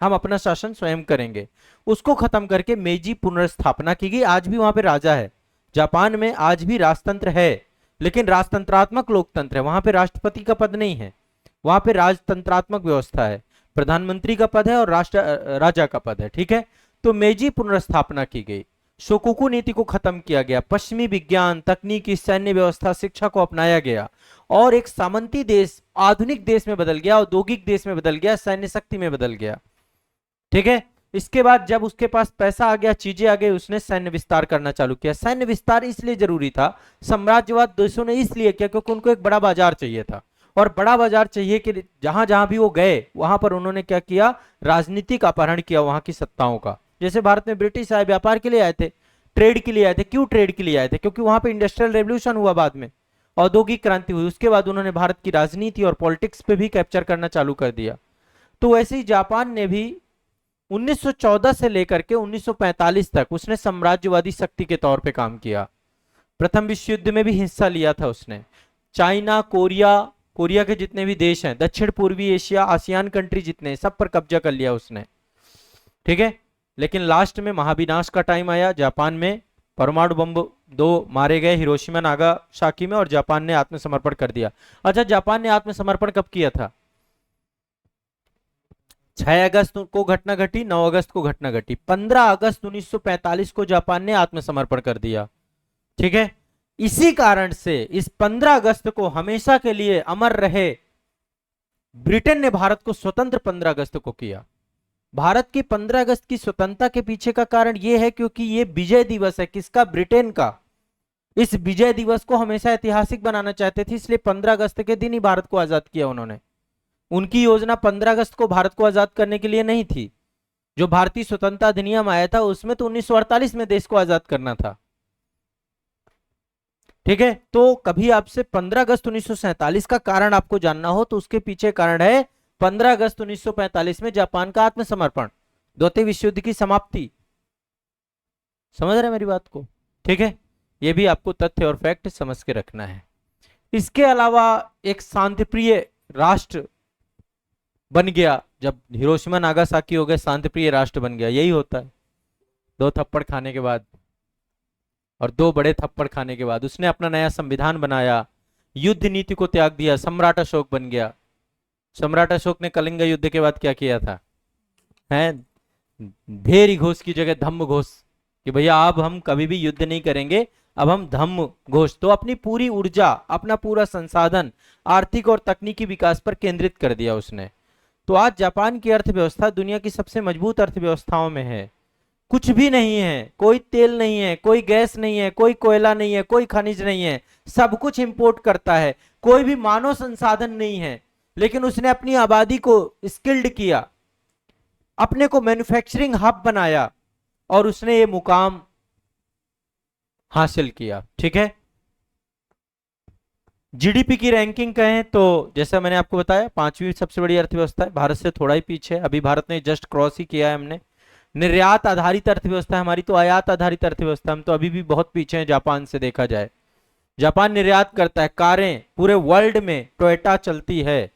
हम अपना शासन स्वयं करेंगे, उसको खत्म करके मेजी पुनर्स्थापना की गई। आज भी वहां पे राजा है, जापान में आज भी राजतंत्र है, लेकिन राजतंत्रात्मक लोकतंत्र है, वहां पे राष्ट्रपति का पद नहीं है, वहां पे राजतंत्रात्मक व्यवस्था है, प्रधानमंत्री का पद है और राजा का पद है, ठीक है। तो मेजी पुनर्स्थापना की गई, शोकुकू नीति को खत्म किया गया, पश्चिमी विज्ञान, तकनीकी, सैन्य व्यवस्था, शिक्षा को अपनाया गया और एक सामंती देश आधुनिक देश में बदल गया, औद्योगिक देश में बदल गया, सैन्य शक्ति में बदल गया, ठीक है। इसके बाद जब उसके पास पैसा आ गया, चीजें आ गई, उसने सैन्य विस्तार करना चालू किया। सैन्य विस्तार इसलिए जरूरी था, साम्राज्यवाद देशों ने इसलिए किया क्योंकि उनको एक बड़ा बाजार चाहिए था, और बड़ा बाजार चाहिए कि जहां जहां भी वो गए वहां पर उन्होंने क्या किया, राजनीतिक अपहरण किया वहां की सत्ताओं का। जैसे भारत में ब्रिटिश आए, व्यापार के लिए आए थे, ट्रेड के लिए आए थे। क्यों ट्रेड के लिए आए थे? क्योंकि वहां पे इंडस्ट्रियल रेवोल्यूशन हुआ, बाद में औद्योगिक क्रांति हुई, उसके बाद उन्होंने भारत की राजनीति और पॉलिटिक्स पे भी कैप्चर करना चालू कर दिया। तो वैसे ही जापान ने भी 1914 से लेकर के 1945 तक उसने साम्राज्यवादी शक्ति के तौर पे काम किया। प्रथम विश्व युद्ध में भी हिस्सा लिया था उसने। चाइना, कोरिया के जितने भी देश हैं, दक्षिण पूर्वी एशिया, आसियान कंट्री जितने, सब पर कब्जा कर लिया उसने, ठीक है। लेकिन लास्ट में महाविनाश का टाइम आया, जापान में परमाणु बम 2 मारे गए, हिरोशिमा नागासाकी में, और जापान ने आत्मसमर्पण कर दिया। अच्छा, जापान ने आत्मसमर्पण कब किया था? 6 अगस्त को घटना घटी, 9 अगस्त को घटना घटी, 15 अगस्त 1945 को जापान ने आत्मसमर्पण कर दिया, ठीक है। इसी कारण से इस 15 अगस्त को हमेशा के लिए अमर रहे। ब्रिटेन ने भारत को स्वतंत्र 15 अगस्त को किया। भारत की 15 अगस्त की स्वतंत्रता के पीछे का कारण यह है क्योंकि यह विजय दिवस है, किसका? ब्रिटेन का। इस विजय दिवस को हमेशा ऐतिहासिक बनाना चाहते थे, इसलिए 15 अगस्त के दिन ही भारत को आजाद किया उन्होंने। उनकी योजना 15 अगस्त को भारत को आजाद करने के लिए नहीं थी। जो भारतीय स्वतंत्रता अधिनियम आया था उसमें तो 1948 में देश को आजाद करना था, ठीक है। तो कभी आपसे 15 अगस्त 1947 का कारण आपको जानना हो तो उसके पीछे कारण है 15 अगस्त 1945 में जापान का आत्मसमर्पण, द्वितीय विश्व युद्ध की समाप्ति। समझ रहे हैं मेरी बात को? ठीक है, यह भी आपको तथ्य और फैक्ट समझ के रखना है। इसके अलावा एक शांतिप्रिय राष्ट्र बन गया, जब हिरोशिमा नागासाकी हो गए, शांतिप्रिय राष्ट्र बन गया। यही होता है, 2 थप्पड़ खाने के बाद और 2 बड़े थप्पड़ खाने के बाद उसने अपना नया संविधान बनाया, युद्ध नीति को त्याग दिया, सम्राट अशोक बन गया। सम्राट अशोक ने कलिंग युद्ध के बाद क्या किया था? है भेरी घोष की जगह धम्म घोष, कि भैया अब हम कभी भी युद्ध नहीं करेंगे, अब हम धम्म घोष। तो अपनी पूरी ऊर्जा, अपना पूरा संसाधन आर्थिक और तकनीकी विकास पर केंद्रित कर दिया उसने। तो आज जापान की अर्थव्यवस्था दुनिया की सबसे मजबूत अर्थव्यवस्थाओं में है। कुछ भी नहीं है, कोई तेल नहीं है, कोई गैस नहीं है, कोई कोयला नहीं है, कोई खनिज नहीं है, सब कुछ इंपोर्ट करता है। कोई भी मानव संसाधन नहीं है, लेकिन उसने अपनी आबादी को स्किल्ड किया, अपने को मैन्युफैक्चरिंग हब बनाया और उसने ये मुकाम हासिल किया, ठीक है। जीडीपी की रैंकिंग कहें तो जैसा मैंने आपको बताया 5वीं सबसे बड़ी अर्थव्यवस्था है, भारत से थोड़ा ही पीछे है, अभी भारत ने जस्ट क्रॉस ही किया है हमने। निर्यात आधारित अर्थव्यवस्था है हमारी, तो आयात आधारित अर्थव्यवस्था, हम तो अभी भी बहुत पीछे हैं जापान से देखा जाए। जापान निर्यात करता है कारें, पूरे वर्ल्ड में टोयोटा चलती है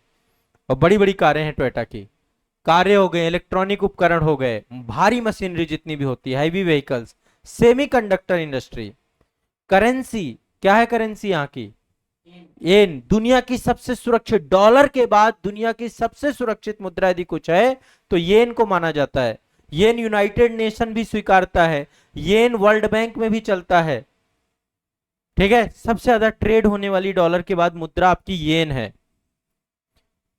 और बड़ी बड़ी कारें हैं टोयोटा की। कारें हो गए, इलेक्ट्रॉनिक उपकरण हो गए, भारी मशीनरी जितनी भी होती है, heavy vehicles, semiconductor industry. Currency क्या है? करेंसी यहाँ की येन, दुनिया की सबसे सुरक्षित, डॉलर के बाद दुनिया की सबसे सुरक्षित मुद्रा यदि कुछ है तो येन को माना जाता है। येन यूनाइटेड नेशन भी स्वीकारता है, येन वर्ल्ड बैंक में भी चलता है। ठीक है, सबसे ज्यादा ट्रेड होने वाली डॉलर के बाद मुद्रा आपकी येन है।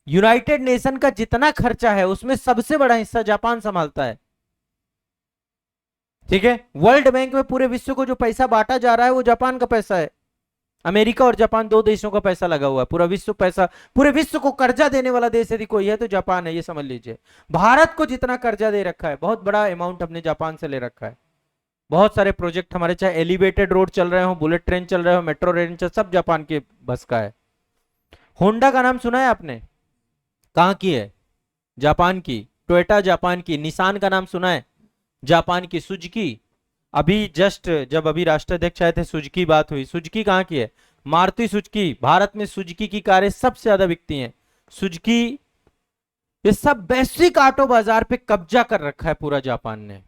यूनाइटेड नेशन का जितना खर्चा है उसमें सबसे बड़ा हिस्सा जापान संभालता है। ठीक है, वर्ल्ड बैंक में पूरे विश्व को जो पैसा बांटा जा रहा है वो जापान का पैसा है। अमेरिका और जापान दो देशों का पैसा लगा हुआ है, पूरा विश्व पैसा, पूरे विश्व को कर्जा देने वाला देश यदि कोई है तो जापान है, ये समझ लीजिए। भारत को जितना कर्जा दे रखा है, बहुत बड़ा अमाउंट हमने जापान से ले रखा है। बहुत सारे प्रोजेक्ट हमारे, चाहे एलिवेटेड रोड चल रहे हो, बुलेट ट्रेन चल रहे हो, मेट्रो ट्रेन चल, सब जापान के बस का है। होंडा का नाम सुना है आपने? कहाँ की है? जापान की। टोयोटा जापान की। निसान का नाम सुना है? जापान की। सुजुकी, अभी जस्ट जब अभी राष्ट्राध्यक्ष आए थे सुजुकी बात हुई, सुजुकी कहाँ की है? मारुति सुजुकी। भारत में सुजुकी की कारें सबसे ज्यादा बिकती हैं। सुजुकी, ये सब वैश्विक ऑटो बाजार पे कब्जा कर रखा है पूरा जापान ने।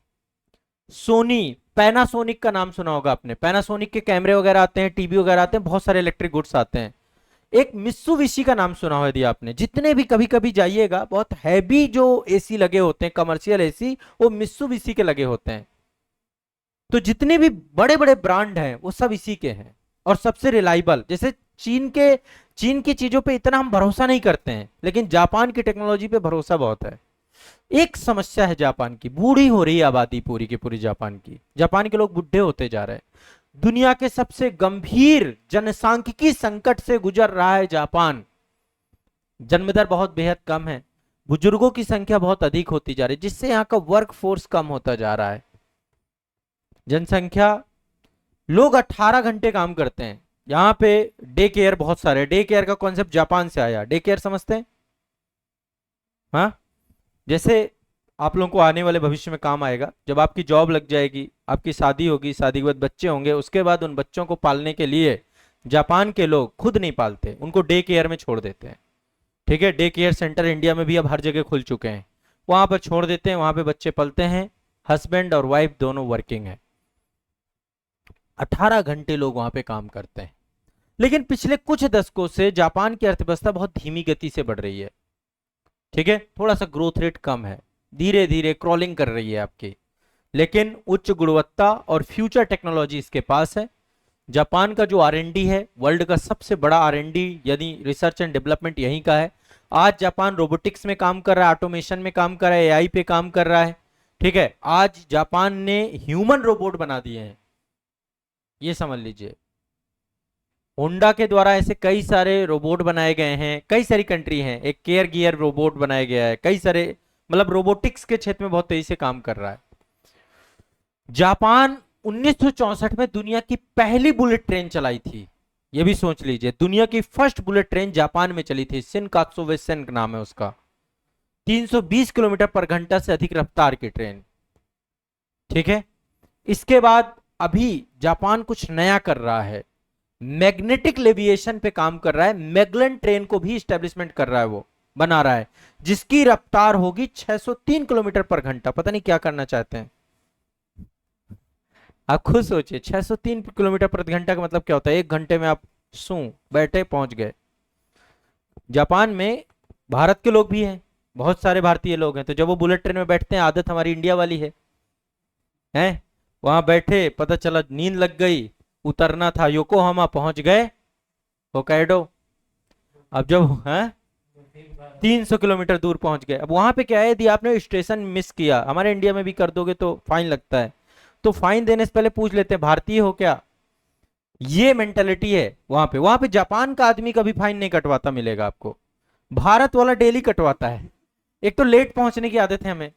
सोनी, पैनासोनिक का नाम सुना होगा आपने, पैनासोनिक के कैमरे वगैरह आते हैं, टीवी वगैरह आते हैं, बहुत सारे इलेक्ट्रिक गुड्स आते हैं। एक मित्सुबिशी का नाम सुना हो यदि आपने, जितने भी कभी कभी जाइएगा बहुत हैवी जो एसी लगे होते हैं, कमर्शियल एसी, वो मित्सुबिशी के लगे होते हैं। तो जितने भी बड़े बड़े ब्रांड हैं वो सब इसी के हैं, और सबसे रिलायबल। जैसे चीन की चीजों पे इतना हम भरोसा नहीं करते हैं, लेकिन जापान की टेक्नोलॉजी पे भरोसा बहुत है। एक समस्या है जापान की, बूढ़ी हो रही है आबादी पूरी की पूरी जापान की। जापान के लोग बुढ़े होते जा रहे हैं। दुनिया के सबसे गंभीर जनसांख्यिकी संकट से गुजर रहा है जापान। जन्म दर बहुत बेहद कम है, बुजुर्गों की संख्या बहुत अधिक होती जा रही है, जिससे यहाँ का वर्क फोर्स कम होता जा रहा है। जनसंख्या, लोग 18 घंटे काम करते हैं यहाँ पे। डे केयर बहुत सारे, डे केयर का कॉन्सेप्ट जापान से आया। डे केयर समझते हैं? हाँ, जैसे आप लोगों को आने वाले भविष्य में काम आएगा, जब आपकी जॉब लग जाएगी, आपकी शादी होगी, शादी के बाद बच्चे होंगे, उसके बाद उन बच्चों को पालने के लिए जापान के लोग खुद नहीं पालते, उनको डे केयर में छोड़ देते हैं। ठीक है, डे केयर सेंटर इंडिया में भी अब हर जगह खुल चुके हैं, वहां पर छोड़ देते हैं, वहां पे बच्चे पलते हैं। हस्बैंड और वाइफ दोनों वर्किंग है, 18 घंटे लोग वहां पे काम करते हैं। लेकिन पिछले कुछ दशकों से जापान की अर्थव्यवस्था बहुत धीमी गति से बढ़ रही है। ठीक है, थोड़ा सा ग्रोथ रेट कम है, धीरे धीरे क्रॉलिंग कर रही है आपकी, लेकिन उच्च गुणवत्ता और फ्यूचर टेक्नोलॉजी इसके पास है। जापान का जो आर&डी है, वर्ल्ड का सबसे बड़ा आर&डी यानी रिसर्च एंड डेवलपमेंट यहीं का है। आज जापान रोबोटिक्स में काम कर रहा है, ऑटोमेशन में काम कर रहा है, एआई पे काम कर रहा है। ठीक है, आज जापान ने ह्यूमन रोबोट बना दिए हैं, ये समझ लीजिए। होंडा के द्वारा ऐसे कई सारे रोबोट बनाए गए हैं, कई सारी कंट्री हैं, एक केयर गियर रोबोट बनाया गया है, कई सारे, मतलब रोबोटिक्स के क्षेत्र में बहुत तेजी से काम कर रहा है। जापान 1964 में दुनिया की पहली बुलेट ट्रेन चलाई थी, ये भी सोच लीजिए। दुनिया की फर्स्ट बुलेट ट्रेन जापान में चली थी, शिनकात्सु वेसेन नाम है उसका। 320 किलोमीटर पर घंटा से अधिक रफ्तार की ट्रेन। ठीक है, इसके बाद अभी जापान कुछ नया कर रहा है, मैग्नेटिक लेविएशन पे काम कर रहा है। मैगलन ट्रेन को भी स्टैब्लिशमेंट कर रहा है, वो बना रहा है, जिसकी रफ्तार होगी 603 किलोमीटर पर घंटा। पता नहीं क्या करना चाहते हैं, आप खुद सोचिए। 603 किलोमीटर प्रति घंटा का मतलब क्या होता है? 1 घंटे में आप सो बैठे पहुंच गए। जापान में भारत के लोग भी हैं, बहुत सारे भारतीय लोग हैं, तो जब वो बुलेट ट्रेन में बैठते हैं, आदत हमारी इंडिया वाली है, हैं? वहां बैठे, पता चला नींद लग गई, उतरना था, योकोहामा पहुंच गए, होकाइडो। अब जब 300 किलोमीटर दूर पहुंच गए। अब वहां पे क्या है, यदि आपने स्टेशन मिस किया, हमारे इंडिया में भी कर दोगे तो फाइन लगता है, तो फाइन देने से पहले पूछ लेते हैं भारतीय हो क्या, ये मेंटेलिटी है वहां पे। वहां पे जापान का आदमी कभी फाइन नहीं कटवाता मिलेगा आपको, भारत वाला डेली कटवाता है। एक तो लेट पहुंचने की आदत है हमें,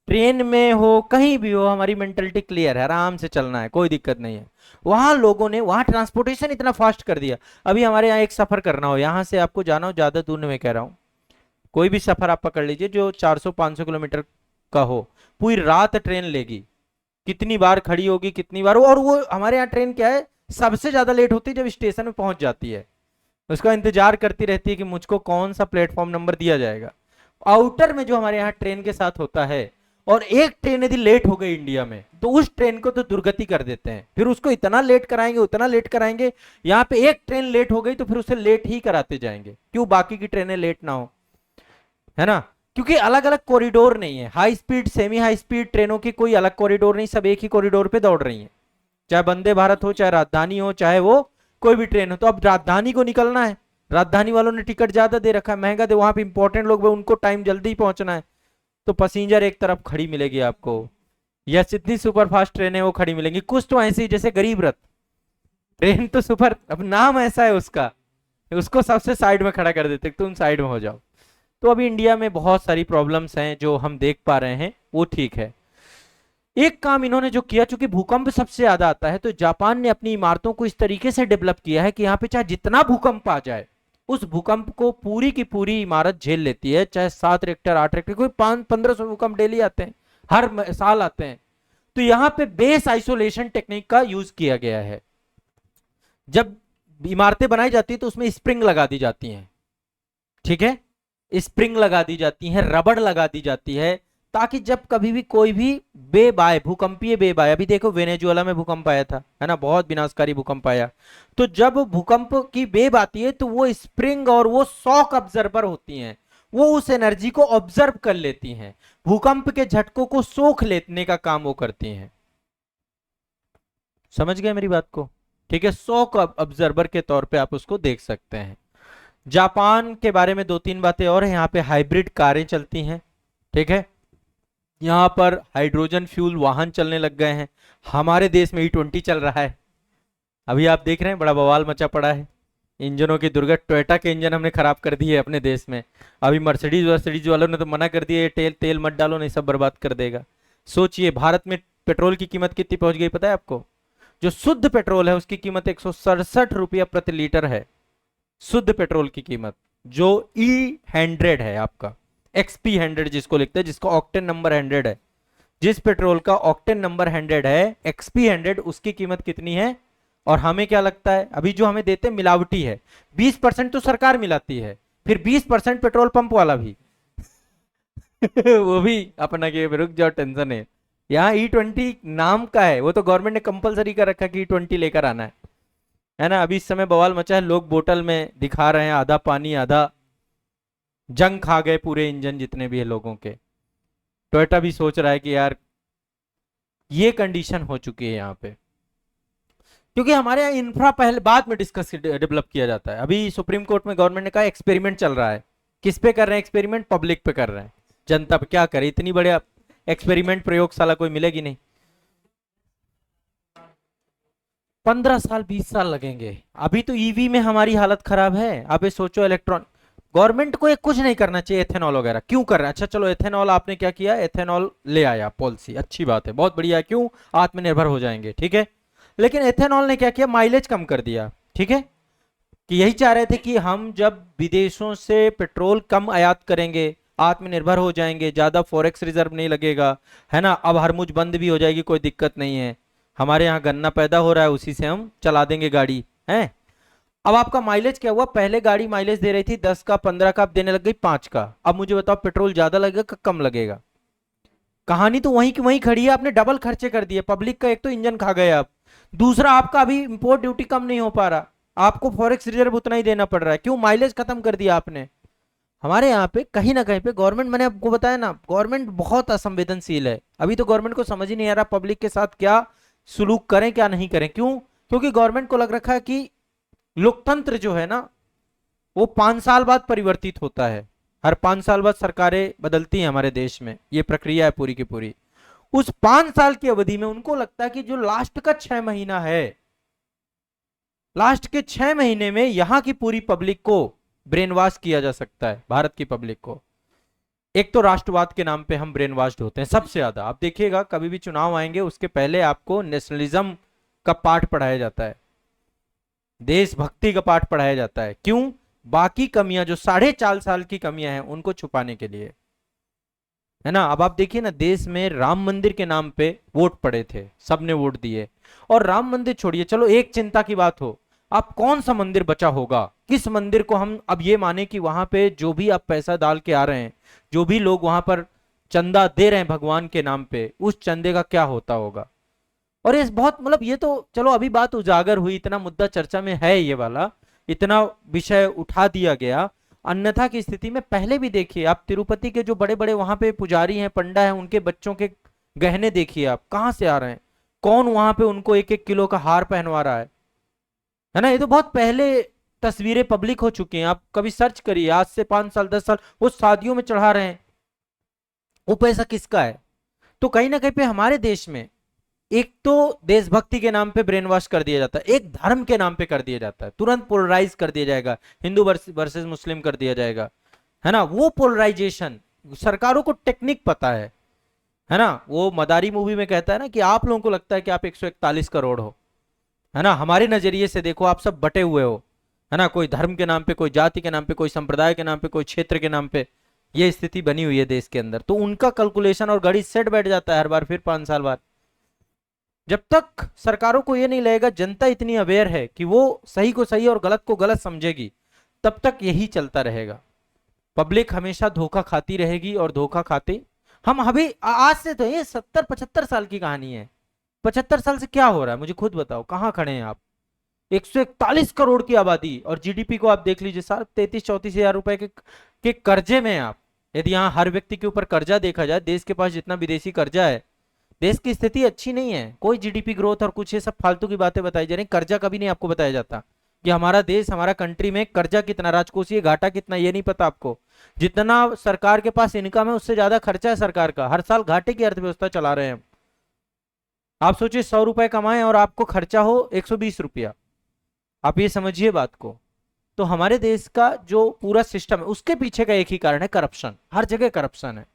ट्रेन में हो कहीं भी हो, हमारी मेंटेलिटी क्लियर है, आराम से चलना है, कोई दिक्कत नहीं है। वहां लोगों ने, वहां ट्रांसपोर्टेशन इतना फास्ट कर दिया। अभी हमारे यहाँ एक सफर करना हो, यहां से आपको जाना हो, ज्यादा दूर में कह रहा हूं, कोई भी सफर आप पकड़ लीजिए जो 400-500 किलोमीटर का हो, पूरी रात ट्रेन लेगी, कितनी बार खड़ी होगी, कितनी बार। और वो हमारे यहाँ ट्रेन क्या है, सबसे ज्यादा लेट होती है जब स्टेशन में पहुंच जाती है, उसका इंतजार करती रहती है कि मुझको कौन सा प्लेटफॉर्म नंबर दिया जाएगा। आउटर में जो हमारे यहाँ ट्रेन के साथ होता है, और एक ट्रेन यदि लेट हो गई इंडिया में, तो उस ट्रेन को तो दुर्गति कर देते हैं, फिर उसको इतना लेट कराएंगे, उतना लेट कराएंगे। यहाँ पे एक ट्रेन लेट हो गई तो फिर उसे लेट ही कराते जाएंगे, क्यों? बाकी की ट्रेनें लेट ना हो, है ना। क्योंकि अलग अलग कॉरिडोर नहीं है, high speed semi high speed ट्रेनों की कोई अलग कॉरिडोर नहीं, सब एक ही कॉरिडोर पे दौड़ रही हैं, चाहे वंदे भारत हो, चाहे राजधानी हो, चाहे वो कोई भी ट्रेन हो। तो अब राजधानी को निकलना है, राजधानी वालों ने टिकट ज्यादा दे रखा है, महंगा दे, वहां पे इंपॉर्टेंट लोग, उनको टाइम जल्दी पहुंचना है, तो पैसेंजर एक तरफ खड़ी मिलेगी आपको, या जितनी सुपरफास्ट ट्रेन है वो खड़ी मिलेंगी। कुछ तो ऐसी जैसे गरीब रथ ट्रेन, तो सुपर, अब नाम ऐसा है उसका, उसको सबसे साइड में खड़ा कर देते, तुम साइड में हो जाओ। तो अभी इंडिया में बहुत सारी प्रॉब्लम्स हैं जो हम देख पा रहे हैं, वो ठीक है। एक काम इन्होंने जो किया, चूंकि भूकंप सबसे ज्यादा आता है, तो जापान ने अपनी इमारतों को इस तरीके से डेवलप किया है कि यहाँ पे चाहे जितना भूकंप आ जाए, उस भूकंप को पूरी की पूरी इमारत झेल लेती है, चाहे 7 रिक्टर 8 रिक्टर, कोई 500-1500 भूकंप डेली आते हैं, हर साल आते हैं। तो यहाँ पे बेस आइसोलेशन टेक्निक का यूज किया गया है। जब इमारतें बनाई जाती है तो उसमें स्प्रिंग लगा दी जाती हैं, ठीक है, स्प्रिंग लगा दी जाती है, रबड़ लगा दी जाती है, ताकि जब कभी भी कोई भी वेव आए, भूकंपीय वेव आए, अभी देखो वेनेजुएला में भूकंप आया था, है ना, बहुत विनाशकारी भूकंप आया, तो जब भूकंप की वेव आती है तो वो स्प्रिंग और वो शॉक ऑब्जर्वर होती हैं, वो उस एनर्जी को ऑब्जर्व कर लेती हैं, भूकंप के झटकों को सोख लेने का काम वो करती हैं। समझ गए मेरी बात को? ठीक है, शॉक ऑब्जर्वर के तौर पे आप उसको देख सकते हैं। जापान के बारे में 2-3 बातें और है, यहाँ पे हाइब्रिड कारें चलती हैं, ठीक है, यहाँ पर हाइड्रोजन फ्यूल वाहन चलने लग गए हैं। हमारे देश में E20 चल रहा है, अभी आप देख रहे हैं, बड़ा बवाल मचा पड़ा है, इंजनों की दुर्गत, टोयोटा के इंजन हमने खराब कर दिए अपने देश में, अभी मर्सिडीज वर्सिडीज वालों ने तो मना कर दिया, तेल तेल मत डालो नहीं सब बर्बाद कर देगा। सोचिए भारत में पेट्रोल की कीमत कितनी पहुंच गई पता है आपको? जो शुद्ध पेट्रोल है उसकी कीमत 167 रुपया प्रति लीटर है, शुद्ध पेट्रोल की कीमत, जो E100 है आपका, XP100 जिसको लिखते हैं, जिसका ऑक्टेन नंबर 100 है, जिस पेट्रोल का ऑक्टेन नंबर 100 है, XP100, उसकी कीमत कितनी है? और हमें क्या लगता है, अभी जो हमें देते हैं मिलावटी है, 20% तो सरकार मिलाती है, फिर 20% पेट्रोल पंप वाला भी वो भी अपना के, रुक जाओ टेंशन है, यहाँ E20 नाम का है, वो तो गवर्नमेंट ने कंपलसरी कर रखा कि E20 लेकर आना है ना। अभी इस समय बवाल मचा है, लोग बोतल में दिखा रहे हैं, आधा पानी आधा, जंग खा गए पूरे इंजन जितने भी है लोगों के। टोयोटा भी सोच रहा है कि यार ये कंडीशन हो चुकी है यहाँ पे, क्योंकि हमारे यहाँ इंफ्रा पहले बाद में डिस्कस डेवलप किया जाता है। अभी सुप्रीम कोर्ट में गवर्नमेंट ने कहा एक्सपेरिमेंट चल रहा है, किस पे कर रहे हैं एक्सपेरिमेंट? पब्लिक पे कर रहे हैं, जनता पे। क्या करे, इतनी बड़े एक्सपेरिमेंट प्रयोगशाला कोई मिलेगी नहीं, 15 साल 20 साल लगेंगे। अभी तो ईवी में हमारी हालत खराब है, आप ये सोचो, इलेक्ट्रॉन, गवर्नमेंट को ये कुछ नहीं करना चाहिए, एथेनॉल वगैरह क्यों कर रहा है? अच्छा चलो, एथेनॉल आपने क्या किया, एथेनॉल ले आया पॉलिसी, अच्छी बात है, बहुत बढ़िया है, क्यों? आत्मनिर्भर हो जाएंगे, ठीक है, लेकिन एथेनॉल ने क्या किया, माइलेज कम कर दिया, ठीक है, कि यही चाह रहे थे कि हम जब विदेशों से पेट्रोल कम आयात करेंगे, आत्मनिर्भर हो जाएंगे, ज्यादा फॉरेक्स रिजर्व नहीं लगेगा, है ना, अब हरमुज बंद भी हो जाएगी, कोई दिक्कत नहीं है, हमारे यहाँ गन्ना पैदा हो रहा है, उसी से हम चला देंगे गाड़ी, है। अब आपका माइलेज क्या हुआ, पहले गाड़ी माइलेज दे रही थी 10 का 15 का, अब देने लग गई 5 का। अब मुझे बताओ पेट्रोल ज्यादा लगेगा कि कम लगेगा? कहानी तो वहीं की वहीं खड़ी है, आपने डबल खर्चे कर दिए, पब्लिक का एक तो इंजन खा गए आप, दूसरा आपका अभी इंपोर्ट ड्यूटी कम नहीं हो पा रहा, आपको फॉरेक्स रिजर्व उतना ही देना पड़ रहा है, क्यों? माइलेज खत्म कर दिया आपने। हमारे यहाँ पे कहीं ना कहीं पे गवर्नमेंट, मैंने आपको बताया ना, गवर्नमेंट बहुत असंवेदनशील है। अभी तो गवर्नमेंट को समझ ही नहीं आ रहा पब्लिक के साथ क्या सुलूक करें क्या नहीं करें। क्यों? क्योंकि गवर्नमेंट को लग रखा है कि लोकतंत्र जो है ना, वो 5 साल बाद परिवर्तित होता है, हर 5 साल बाद सरकारें बदलती हैं हमारे देश में, ये प्रक्रिया है पूरी की पूरी। उस 5 साल की अवधि में उनको लगता है कि जो लास्ट का 6 महीना है, लास्ट के 6 महीने में यहां की पूरी पब्लिक को ब्रेन वॉश किया जा सकता है, भारत की पब्लिक को। एक तो राष्ट्रवाद के नाम पे हम ब्रेन वॉश्ड होते हैं सबसे ज्यादा। आप देखिएगा कभी भी चुनाव आएंगे उसके पहले आपको नेशनलिज्म का पाठ पढ़ाया जाता है, देशभक्ति का पाठ पढ़ाया जाता है। क्यों? बाकी कमियां, जो 4.5 साल की कमियां हैं, उनको छुपाने के लिए, है ना। अब आप देखिए ना, देश में राम मंदिर के नाम पे वोट पड़े थे, सबने वोट दिए, और राम मंदिर छोड़िए, चलो एक चिंता की बात हो, अब कौन सा मंदिर बचा होगा, किस मंदिर को हम अब ये माने कि वहां पे जो भी आप पैसा डाल के आ रहे हैं, जो भी लोग वहां पर चंदा दे रहे हैं भगवान के नाम पे, उस चंदे का क्या होता होगा। और ये बहुत, मतलब ये तो चलो अभी बात उजागर हुई, इतना मुद्दा चर्चा में है, ये वाला इतना विषय उठा दिया गया, अन्यथा की स्थिति में पहले भी देखिए आप, तिरुपति के जो बड़े बड़े वहां पे पुजारी हैं, पंडा हैं, उनके बच्चों के गहने देखिए आप कहां से आ रहे हैं, कौन वहां पे उनको 1-1 किलो का हार पहनवा रहा है ना। ये तो बहुत पहले तस्वीरें पब्लिक हो चुकी हैं, आप कभी सर्च करिए, आज से 5 साल 10 साल वो शादियों में चढ़ा रहे हैं। वो पैसा किसका है? तो कहीं ना कहीं पे हमारे देश में एक तो देशभक्ति के नाम पे ब्रेन वॉश कर दिया जाता है, एक धर्म के नाम पे कर दिया जाता है, तुरंत पोलराइज कर दिया जाएगा, हिंदू वर्सेस मुस्लिम कर दिया जाएगा, है ना। वो पोलराइजेशन सरकारों को टेक्निक पता है ना। वो मदारी मूवी में कहता है ना कि आप लोगों को लगता है कि आप 141 करोड़ हो, है ना, हमारे नजरिए से देखो आप सब बटे हुए हो, है ना, कोई धर्म के नाम पे, कोई जाति के नाम पे, कोई संप्रदाय के नाम पे, कोई क्षेत्र के नाम पे, ये स्थिति बनी हुई है देश के अंदर। तो उनका कैलकुलेशन और गणित सेट बैठ जाता है हर बार, फिर 5 साल बाद। जब तक सरकारों को ये नहीं लगेगा, जनता इतनी अवेयर है कि वो सही को सही और गलत को गलत समझेगी, तब तक यही चलता रहेगा। पब्लिक हमेशा धोखा खाती रहेगी और धोखा खाते हम अभी आज से तो ये 70-75 साल की कहानी है। 75 साल से क्या हो रहा है मुझे खुद बताओ, कहां खड़े हैं आप? 141 करोड़ की आबादी और जीडीपी को आप देख लीजिए साहब, 33-34 हजार रुपए के कर्जे में आप। यदि यहाँ हर व्यक्ति के ऊपर कर्जा देखा जाए, देश के पास जितना विदेशी कर्जा है, देश की स्थिति अच्छी नहीं है। कोई जीडीपी ग्रोथ और कुछ ये सब फालतू की बातें बताई जा रही, कर्जा कभी नहीं आपको बताया जाता कि हमारा देश, हमारा कंट्री में कर्जा कितना, राजकोषीय घाटा कितना, ये नहीं पता आपको। जितना सरकार के पास इनकम है उससे ज्यादा खर्चा है सरकार का, हर साल घाटे की अर्थव्यवस्था चला रहे हैं। आप सोचिए 100 रुपए कमाएं और आपको खर्चा हो 120 रुपया, आप ये समझिए बात को। तो हमारे देश का जो पूरा सिस्टम है उसके पीछे का एक ही कारण है करप्शन, हर जगह करप्शन है।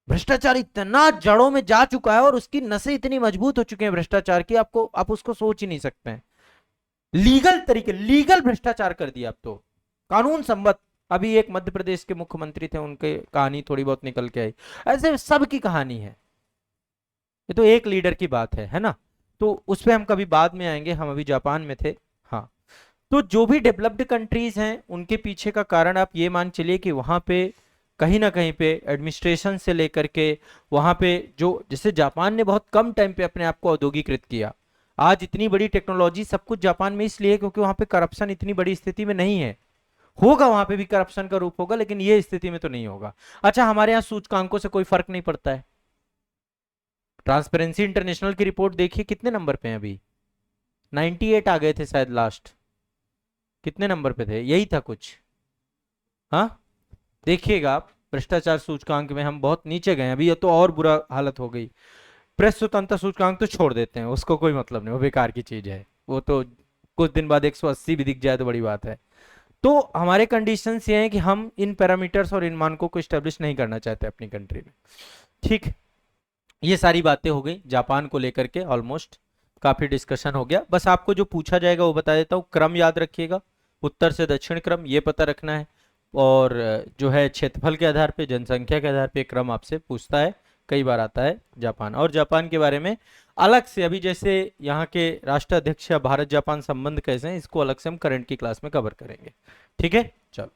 भ्रष्टाचार इतना जड़ों में जा चुका है और उसकी नसें इतनी मजबूत हो चुकी हैं भ्रष्टाचार की, आप उसको सोच ही नहीं सकते हैं। लीगल तरीके, लीगल भ्रष्टाचार कर दिया अब तो, कानून सम्मत। अभी एक मध्य प्रदेश के मुख्यमंत्री थे, उनके कहानी थोड़ी बहुत निकल के आई, ऐसे सबकी कहानी है। ये तो एक लीडर की बात है ना। तो उस पर हम कभी बाद में आएंगे, हम अभी जापान में थे। हाँ, तो जो भी डेवलप्ड कंट्रीज हैं उनके पीछे का कारण आप ये मान चलिए कि वहां पे कहीं ना कहीं पे एडमिनिस्ट्रेशन से लेकर के वहां पे जो, जैसे जापान ने बहुत कम टाइम पे अपने आप को औद्योगिकृत किया, आज इतनी बड़ी टेक्नोलॉजी सब कुछ जापान में इसलिए क्योंकि वहां पे करप्शन इतनी बड़ी स्थिति में नहीं है। होगा वहां पे भी करप्शन का रूप होगा, लेकिन ये स्थिति में तो नहीं होगा। अच्छा, हमारे यहाँ सूचकांकों से कोई फर्क नहीं पड़ता है। ट्रांसपेरेंसी इंटरनेशनल की रिपोर्ट देखिए कितने नंबर पे हैं अभी, 98 आ गए थे शायद लास्ट, कितने नंबर पे थे, यही था कुछ। हाँ, देखिएगा आप भ्रष्टाचार सूचकांक में हम बहुत नीचे गए, अभी ये तो और बुरा हालत हो गई। प्रेस स्वतंत्रता सूचकांक तो छोड़ देते हैं, उसको कोई मतलब नहीं, वो बेकार की चीज है, वो तो कुछ दिन बाद 180 भी दिख जाए तो बड़ी बात है। तो हमारे कंडीशंस ये हैं कि हम इन पैरामीटर्स और इन मानकों को स्टेब्लिश नहीं करना चाहते अपनी कंट्री में। ठीक, ये सारी बातें हो गई जापान को लेकर के, ऑलमोस्ट काफी डिस्कशन हो गया। बस आपको जो पूछा जाएगा वो बता देता हूँ, क्रम याद रखिएगा, उत्तर से दक्षिण क्रम ये पता रखना है, और जो है क्षेत्रफल के आधार पे, जनसंख्या के आधार पे क्रम आपसे पूछता है, कई बार आता है जापान। और जापान के बारे में अलग से, अभी जैसे यहाँ के राष्ट्राध्यक्ष या भारत जापान संबंध कैसे हैं, इसको अलग से हम करंट की क्लास में कवर करेंगे। ठीक है, चलो।